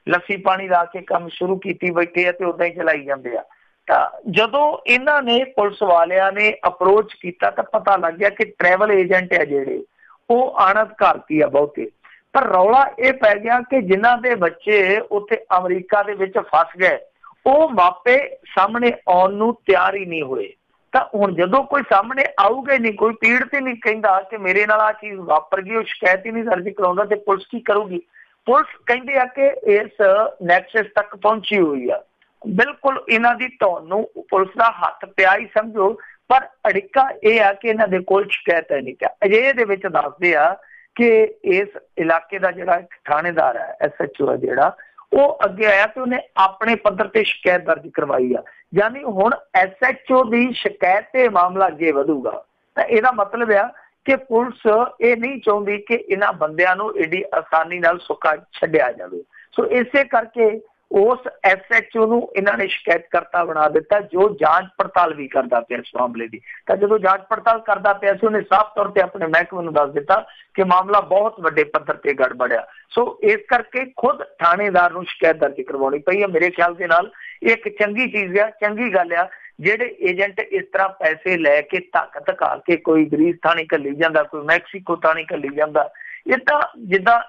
ਲੱਸੀ ਪਾਣੀ ਲਾ ਕੇ ਕੰਮ ਸ਼ੁਰੂ ਕੀਤੀ ਬੈਠੇ ਆ ਤੇ ਉਦਾਂ ਹੀ ਚਲਾਈ ਜਾਂਦੇ ਆ। ਤਾਂ ਜਦੋਂ ਇਹਨਾਂ ਨੇ ਪੁਲਿਸ ਵਾਲਿਆਂ ਨੇ ਅਪਰੋਚ ਕੀਤਾ ਤਾਂ ਪਤਾ ਲੱਗ ਗਿਆ ਕਿ ਟਰੈਵਲ ਏਜੰਟ ਆ ਜਿਹੜੇ ਉਹ ਅਣਅਧਿਕਾਰਤੀ ਆ ਬਹੁਤੇ। ਪਰ ਰੌਲਾ ਇਹ ਪੈ ਗਿਆ ਕਿ ਜਿਨ੍ਹਾਂ ਦੇ ਬੱਚੇ ਉੱਥੇ ਅਮਰੀਕਾ ਦੇ ਵਿੱਚ ਫਸ ਗਏ ਉਹ ਮਾਪੇ ਸਾਹਮਣੇ ਆਉਣ ਨੂੰ ਤਿਆਰ ਹੀ ਨਹੀਂ ਹੋਏ। ਤਾਂ ਹੁਣ ਜਦੋਂ ਕੋਈ ਸਾਹਮਣੇ ਆਊਗਾ ਨਹੀਂ, ਕੋਈ ਪੀੜਤ ਹੀ ਨਹੀਂ ਕਹਿੰਦਾ ਕਿ ਮੇਰੇ ਨਾਲ ਆਹ ਚੀਜ਼ ਵਾਪਰ ਗਈ, ਉਹ ਸ਼ਿਕਾਇਤ ਹੀ ਨਹੀਂ ਦਰਜ ਕਰਾਉਂਦਾ, ਤੇ ਪੁਲਿਸ ਕੀ ਕਰੂਗੀ? ਪੁਲਿਸ ਕਹਿੰਦੇ ਆ ਕਿ ਇਸ ਨੈਕਸਸ ਤੱਕ ਪਹੁੰਚੀ ਹੋਈ ਆ। ਬਿਲਕੁਲ ਇਹਨਾਂ ਦੀ ਤੁਹਾਨੂੰ ਪੁਲਿਸ ਦਾ ਹੱਥ ਪਿਆ ਹੀ ਸਮਝੋ, ਪਰ ਅੜਿੱਕਾ ਇਹ ਆ ਕਿ ਇਹਨਾਂ ਦੇ ਕੋਲ ਸ਼ਿਕਾਇਤ ਹੈ ਨਹੀਂ। ਅਜੇ ਇਹਦੇ ਵਿੱਚ ਦੱਸਦੇ ਆ ਕਿ ਇਸ ਇਲਾਕੇ ਦਾ ਜਿਹੜਾ ਥਾਣੇਦਾਰ ਹੈ, SHO ਹੈ ਜਿਹੜਾ, ਉਹ ਅੱਗੇ ਆਇਆ ਤੇ ਉਹਨੇ ਆਪਣੇ ਪੱਧਰ ਤੇ ਸ਼ਿਕਾਇਤ ਦਰਜ ਕਰਵਾਈ ਆ। ਯਾਨੀ ਹੁਣ SHO ਦੀ ਸ਼ਿਕਾਇਤ ਤੇ ਮਾਮਲਾ ਅੱਗੇ ਵਧੂਗਾ। ਤਾਂ ਇਹਦਾ ਮਤਲਬ ਆ ਕਿ ਪੁਲਿਸ ਇਹ ਨਹੀਂ ਚਾਹੁੰਦੀ ਕਿ ਇਹਨਾਂ ਬੰਦਿਆਂ ਨੂੰ ਏਡੀ ਆਸਾਨੀ ਨਾਲ ਸੁੱਕਾ ਛੱਡਿਆ ਜਾਵੇ। ਸੋ ਇਸੇ ਕਰਕੇ उस SHO ਨੂੰ ਇਹਨਾਂ ਨੇ ਸ਼ਿਕਾਇਤਕਰਤਾ ਬਣਾ ਦਿੱਤਾ ਜੋ ਜਾਂਚ ਪੜਤਾਲ ਵੀ ਕਰਦਾ ਪਿਆ ਇਸ ਮਾਮਲੇ ਦੀ। ਤਾਂ ਜਦੋਂ ਜਾਂਚ ਪੜਤਾਲ ਕਰਦਾ ਪਿਆ ਸੀ ਉਹਨੇ ਸਾਫ਼ ਤੌਰ ਤੇ ਆਪਣੇ ਮਹਿਕਮੇ ਨੂੰ ਦੱਸ ਦਿੱਤਾ ਕਿ ਮਾਮਲਾ ਬਹੁਤ ਵੱਡੇ ਪੱਧਰ ਤੇ ਗੜਬੜਿਆ। ਸੋ ਇਸ ਕਰਕੇ ਖੁਦ ਥਾਣੇਦਾਰ ਨੂੰ ਸ਼ਿਕਾਇਤ ਦਰਜ ਕਰਵਾਉਣੀ ਪਈ ਹੈ। ਮੇਰੇ ਖਿਆਲ ਦੇ ਨਾਲ ਇਹ ਇੱਕ ਚੰਗੀ ਚੀਜ਼ ਆ, ਚੰਗੀ ਗੱਲ ਆ। ਜਿਹੜੇ ਏਜੰਟ ਇਸ ਤਰ੍ਹਾਂ ਪੈਸੇ ਲੈ ਕੇ ਧੱਕ ਧਕਾ ਕੇ ਕੋਈ ਗਰੀਸ ਥਾਣੀ ਘੱਲੀ ਜਾਂਦਾ, ਕੋਈ ਮੈਕਸੀਕੋ ਥਾਣੀ ਘੱਲੀ ਜਾਂਦਾ, ਇਹ ਤਾਂ ਜਿੱਦਾਂ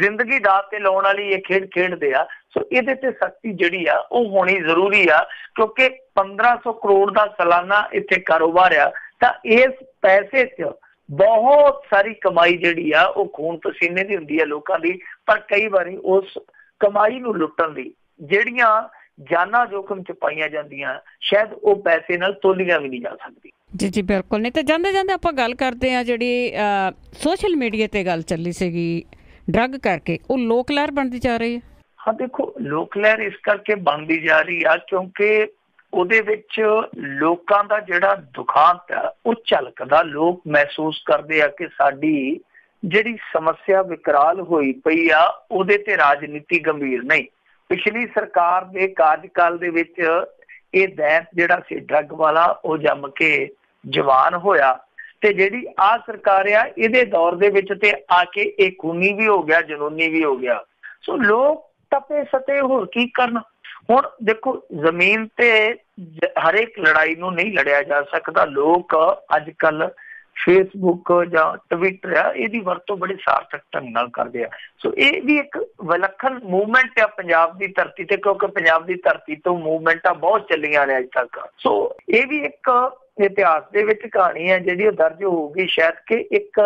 ਜ਼ਿੰਦਗੀ ਦਾਅ ਤੇ ਲਾਉਣ ਵਾਲੀ ਇਹ ਖੇਡ ਖੇਡਦੇ ਆ। ਸੋ ਇਹਦੇ ਤੇ ਸਖਤੀ ਜਿਹੜੀ ਆ ਉਹ ਹੋਣੀ ਜ਼ਰੂਰੀ ਆ, ਕਿਉਂਕਿ 1500 ਕਰੋੜ ਦਾ ਸਾਲਾਨਾ ਇੱਥੇ ਕਾਰੋਬਾਰ ਆ। ਤਾਂ ਇਸ ਪੈਸੇ 'ਚ ਬਹੁਤ ਸਾਰੀ ਕਮਾਈ ਜਿਹੜੀ ਆ ਉਹ ਖੂਨ ਪਸੀਨੇ ਦੀ ਹੁੰਦੀ ਆ ਲੋਕਾਂ ਦੀ, ਪਰ ਕਈ ਵਾਰੀ ਉਸ ਕਮਾਈ ਨੂੰ ਲੁੱਟਣ ਦੀ ਜਿਹੜੀਆਂ ਜਾਨਾਂ ਜੋਖਮ 'ਚ ਪਾਈਆਂ ਜਾਂਦੀਆਂ, ਸ਼ਾਇਦ ਉਹ ਪੈਸੇ ਨਾਲ ਤੋਲੀਆਂ ਵੀ ਨਹੀਂ ਜਾ ਸਕਦੀ। ਜੀ ਜੀ ਬਿਲਕੁਲ ਨਹੀਂ। ਤੇ ਜਾਂਦੇ ਜਾਂਦੇ ਆਪਾਂ ਗੱਲ ਕਰਦੇ ਹਾਂ ਜਿਹੜੀ ਸੋਸ਼ਲ ਮੀਡੀਆ ਤੇ ਗੱਲ ਚੱਲੀ ਸੀਗੀ ਡਰੱਗ ਕਰਕੇ, ਉਹ ਲੋਕ ਲਹਿਰ ਬਣਦੀ ਜਾ ਰਹੀ ਹੈ। ਹਾਂ ਦੇਖੋ, ਲੋਕ ਲਹਿਰ ਇਸ ਕਰਕੇ ਬਣਦੀ ਜਾ ਰਹੀ ਆ ਕਿਉਂਕਿ ਉਹਦੇ ਵਿੱਚ ਲੋਕਾਂ ਦਾ ਜਿਹੜਾ ਦੁਖਾਂਤ ਆ ਉਹ ਝਲਕਦਾ। ਲੋਕ ਮਹਿਸੂਸ ਕਰਦੇ ਆ ਕਿ ਸਾਡੀ ਜਿਹੜੀ ਸਮੱਸਿਆ ਵਿਕਰਾਲ ਹੋਈ ਪਈ ਆ ਉਹਦੇ ਤੇ ਰਾਜਨੀਤੀ ਗੰਭੀਰ ਨਹੀਂ। ਪਿਛਲੀ ਸਰਕਾਰ ਦੇ ਕਾਰਜਕਾਲ ਦੇ ਵਿੱਚ ਇਹ ਦੈਂਤ ਜਿਹੜਾ ਸੀ ਡਰੱਗ ਵਾਲਾ ਉਹ ਜੰਮ ਕੇ ਜਵਾਨ ਹੋਇਆ, ਤੇ ਜਿਹੜੀ ਆਹ ਸਰਕਾਰ ਆ ਇਹਦੇ ਦੌਰ ਦੇ ਵਿੱਚ ਤੇ ਆ ਕੇ ਇਹ ਖੂਨੀ ਵੀ ਹੋ ਗਿਆ, ਜਨੂਨੀ ਵੀ ਹੋ ਗਿਆ। ਸੋ ਲੋਕ ਤਪੇ ਸਤੇ ਹੋਰ ਕੀ ਕਰਨ। ਹੁਣ ਦੇਖੋ, ਜ਼ਮੀਨ ਤੇ ਹਰੇਕ ਲੜਾਈ ਨੂੰ ਨਹੀਂ ਲੜਿਆ ਜਾ ਸਕਦਾ। ਲੋਕ ਅੱਜ ਕੱਲ ਫੇਸਬੁੱਕ ਜਾਂ ਟਵਿੱਟਰ ਆ ਇਹਦੀ ਵਰਤੋਂ ਬੜੇ ਸਾਰਥਕ ਢੰਗ ਨਾਲ ਕਰਦੇ ਆ। ਸੋ ਇਹ ਵੀ ਇੱਕ ਵਿਲੱਖਣ ਮੂਵਮੈਂਟ ਆ ਪੰਜਾਬ ਦੀ ਧਰਤੀ ਤੇ, ਕਿਉਂਕਿ ਪੰਜਾਬ ਦੀ ਧਰਤੀ ਤੋਂ ਮੂਵਮੈਂਟਾਂ ਬਹੁਤ ਚੱਲੀਆਂ ਨੇ ਅੱਜ ਤੱਕ। ਸੋ ਇਹ ਵੀ ਇੱਕ ਇਤਿਹਾਸ ਦੇ ਵਿੱਚ ਕਹਾਣੀ ਹੈ ਜਿਹੜੀ ਉਹ ਦਰਜ ਹੋਊਗੀ ਸ਼ਾਇਦ ਕਿ ਇੱਕ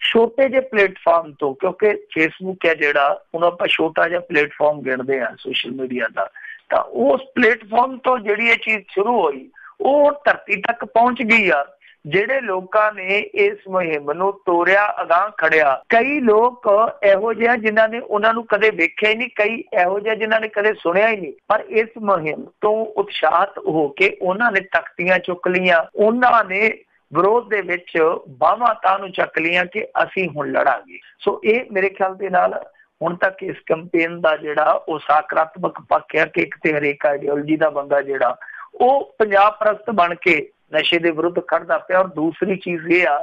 ਛੋਟੇ ਜਿਹੇ ਪਲੇਟਫਾਰਮ ਤੋਂ, ਕਿਉਂਕਿ ਫੇਸਬੁੱਕ ਹੈ ਜਿਹੜਾ ਉਹਨੂੰ ਆਪਾਂ ਛੋਟਾ ਜਿਹਾ ਪਲੇਟਫਾਰਮ ਗਿਣਦੇ ਹਾਂ ਸੋਸ਼ਲ ਮੀਡੀਆ ਦਾ, ਤਾਂ ਉਸ ਪਲੇਟਫਾਰਮ ਤੋਂ ਜਿਹੜੀ ਇਹ ਚੀਜ਼ ਸ਼ੁਰੂ ਹੋਈ ਉਹ ਧਰਤੀ ਤੱਕ ਪਹੁੰਚ ਗਈ ਆ। ਜਿਹੜੇ ਲੋਕਾਂ ਨੇ ਇਸ ਮੁਹਿੰਮ ਨੂੰ ਤੋਰਿਆ, ਅਗਾਂਹ ਖੜਿਆ, ਕਈ ਲੋਕ ਇਹੋ ਜਿਹੇ ਜਿਨ੍ਹਾਂ ਨੇ ਉਹਨਾਂ ਨੂੰ ਕਦੇ ਵੇਖਿਆ ਹੀ ਨਹੀਂ, ਕਈ ਇਹੋ ਜਿਹੇ ਜਿਨ੍ਹਾਂ ਨੇ ਕਦੇ ਸੁਣਿਆ ਹੀ ਨਹੀਂ, ਪਰ ਇਸ ਮੁਹਿੰਮ ਤੋਂ ਉਤਸ਼ਾਹਿਤ ਹੋ ਕੇ ਉਹਨਾਂ ਨੇ ਤਖਤੀਆਂ ਚੁੱਕ ਲਈਆਂ, ਉਹਨਾਂ ਨੇ ਵਿਰੋਧ ਦੇ ਵਿੱਚ ਬਾਹਾਂ ਤਾਂ ਨੂੰ ਚੱਕ ਲਈਆਂ ਕਿ ਅਸੀਂ ਹੁਣ ਲੜਾਂਗੇ। ਸੋ ਇਹ ਮੇਰੇ ਖਿਆਲ ਦੇ ਨਾਲ ਹੁਣ ਤੱਕ ਇਸ ਕੈਂਪੇਨ ਦਾ ਜਿਹੜਾ ਉਹ ਸਕਾਰਾਤਮਕ ਪੱਖ ਹੈ ਕਿ ਇੱਕ ਤੇ ਹਰੇਕ ਆਈਡੀਓਲੋਜੀ ਦਾ ਬੰਦਾ ਜਿਹੜਾ ਉਹ ਪੰਜਾਬ ਪ੍ਰਸਤ ਬਣ ਕੇ ਨਸ਼ੇ ਦੇ ਵਿਰੁੱਧ ਖੜਦਾ ਪਿਆ। ਔਰ ਦੂਸਰੀ ਚੀਜ਼ ਇਹ ਆ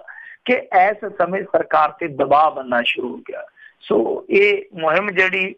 ਕਿ ਇਸ ਸਮੇਂ ਸਰਕਾਰ ਤੇ ਦਬਾਅ ਬਣਨਾ ਸ਼ੁਰੂ ਹੋ ਗਿਆ। ਸੋ ਇਹ ਮੁਹਿੰਮ ਜਿਹੜੀ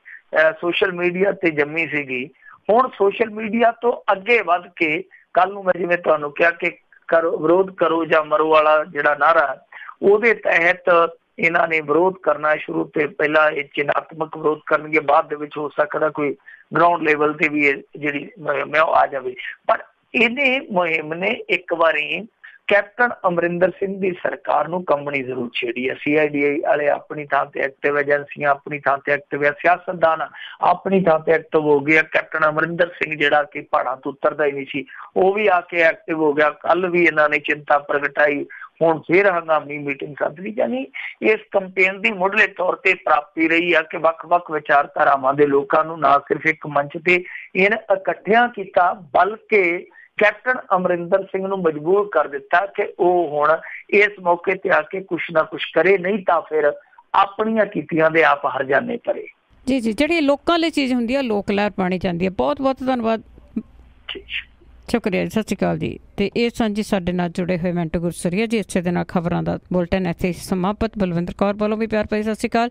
ਸੋਸ਼ਲ ਮੀਡੀਆ ਤੇ ਜੰਮੀ ਸੀਗੀ, ਹੁਣ ਸੋਸ਼ਲ ਮੀਡੀਆ ਤੋਂ ਅੱਗੇ ਵੱਧ ਕੇ ਕੱਲ ਨੂੰ ਮੈਂ ਜਿਵੇਂ ਤੁਹਾਨੂੰ ਕਿਹਾ ਕਿ ਕਰੋ ਵਿਰੋਧ ਕਰੋ ਜਾਂ ਮਰੋ ਵਾਲਾ ਜਿਹੜਾ ਨਾਰਾ, ਉਹਦੇ ਤਹਿਤ ਇਹਨਾਂ ਨੇ ਵਿਰੋਧ ਕਰਨਾ ਸ਼ੁਰੂ ਤੇ ਪਹਿਲਾਂ ਇਹ ਚਿੰਨ੍ਹਾਤਮਕ ਵਿਰੋਧ ਕਰਨਗੇ, ਬਾਅਦ ਦੇ ਵਿੱਚ ਹੋ ਸਕਦਾ ਕੋਈ ਗਰਾਊਂਡ ਲੈਵਲ ਤੇ ਵੀ ਇਹ ਜਿਹੜੀ ਮੁਹਿੰਮ ਆ ਜਾਵੇ। ਪਰ ਇਹਨੇ ਮੁਹਿੰਮ ਨੇ ਇੱਕ ਵਾਰੀ ਕੈਪਟਨ ਅਮਰਿੰਦਰ ਸਿੰਘ ਦੀ ਸਰਕਾਰ ਨੂੰ ਕੰਬਣੀ ਜ਼ਰੂਰ ਛੇੜੀ ਹੈ। CID ਵਾਲੇ ਆਪਣੀ ਥਾਂ ਤੇ ਐਕਟਿਵ, ਏਜੰਸੀਆਂ ਆਪਣੀ ਥਾਂ ਤੇ ਐਕਟਿਵ ਹੈ, ਸਿਆਸਤਦਾਨ ਆਪਣੀ ਥਾਂ ਤੇ ਐਕਟਿਵ ਹੋ ਗਏ। ਕੈਪਟਨ ਅਮਰਿੰਦਰ ਸਿੰਘ ਜਿਹੜਾ ਕਿ ਪਹਾੜਾਂ ਤੋਂ ਉਤਰਦਾ ਹੀ ਨਹੀਂ ਸੀ, ਉਹ ਵੀ ਆ ਕੇ ਐਕਟਿਵ ਹੋ ਗਿਆ। ਕੱਲ ਵੀ ਇਹਨਾਂ ਨੇ ਚਿੰਤਾ ਪ੍ਰਗਟਾਈ, ਹੁਣ ਫਿਰ ਹੰਗਾਮੀ ਮੀਟਿੰਗ ਸੱਦ ਲਈ। ਯਾਨੀ ਇਸ ਕੰਪੇਨ ਦੀ ਮੁੱਢਲੇ ਤੌਰ ਤੇ ਪ੍ਰਾਪਤੀ ਰਹੀ ਆ ਕਿ ਵੱਖ-ਵੱਖ ਵਿਚਾਰਧਾਰਾਵਾਂ ਦੇ ਲੋਕਾਂ ਨੂੰ ਨਾ ਸਿਰਫ ਇੱਕ ਮੰਚ ਤੇ ਇਹਨਾਂ ਇਕੱਠਿਆਂ ਕੀਤਾ, ਬਲਕਿ ਕੈਪਟਨ ਅਮਰਿੰਦਰ ਸਿੰਘ ਨੂੰ ਮਜਬੂਰ ਕਰ ਦਿੱਤਾ ਕਿ ਉਹ ਹੁਣ ਇਸ ਮੌਕੇ ਤੇ ਆ ਕੇ ਕੁਛ ਨਾ ਕੁਛ ਕਰੇ, ਨਹੀਂ ਤਾਂ ਫਿਰ ਆਪਣੀਆਂ ਕੀਤੀਆਂ ਦੇ ਆਪ ਹਰਜਾਨੇ ਭਰੇ। ਜੀ ਜੀ, ਜਿਹੜੀ ਲੋਕਾਂ ਲਈ ਚੀਜ਼ ਹੁੰਦੀ ਹੈ ਲੋਕ ਲਹਿਰ ਪਾਣੀ ਜਾਂਦੀ ਹੈ। ਬਹੁਤ ਬਹੁਤ ਧੰਨਵਾਦ, ਸ਼ੁਕਰੀਆ ਜੀ, ਸਤਿ ਸ਼੍ਰੀ ਅਕਾਲ ਜੀ। ਤੇ ਇਹ ਸਨ ਜੀ ਸਾਡੇ ਨਾਲ ਜੁੜੇ ਹੋਏ ਮੈਂਟੂ ਗੁਰਸਰੀਆ ਜੀ। ਇਸੇ ਦੇ ਨਾਲ ਖਬਰਾਂ ਦਾ ਬੁਲਟਨ ਇੱਥੇ ਸਮਾਪਤ। ਬਲਵਿੰਦਰ ਕੌਰ ਵੱਲੋਂ ਵੀ ਪਿਆਰ ਭਰੀ ਸਤਿ ਸ਼੍ਰੀ ਅਕਾਲ।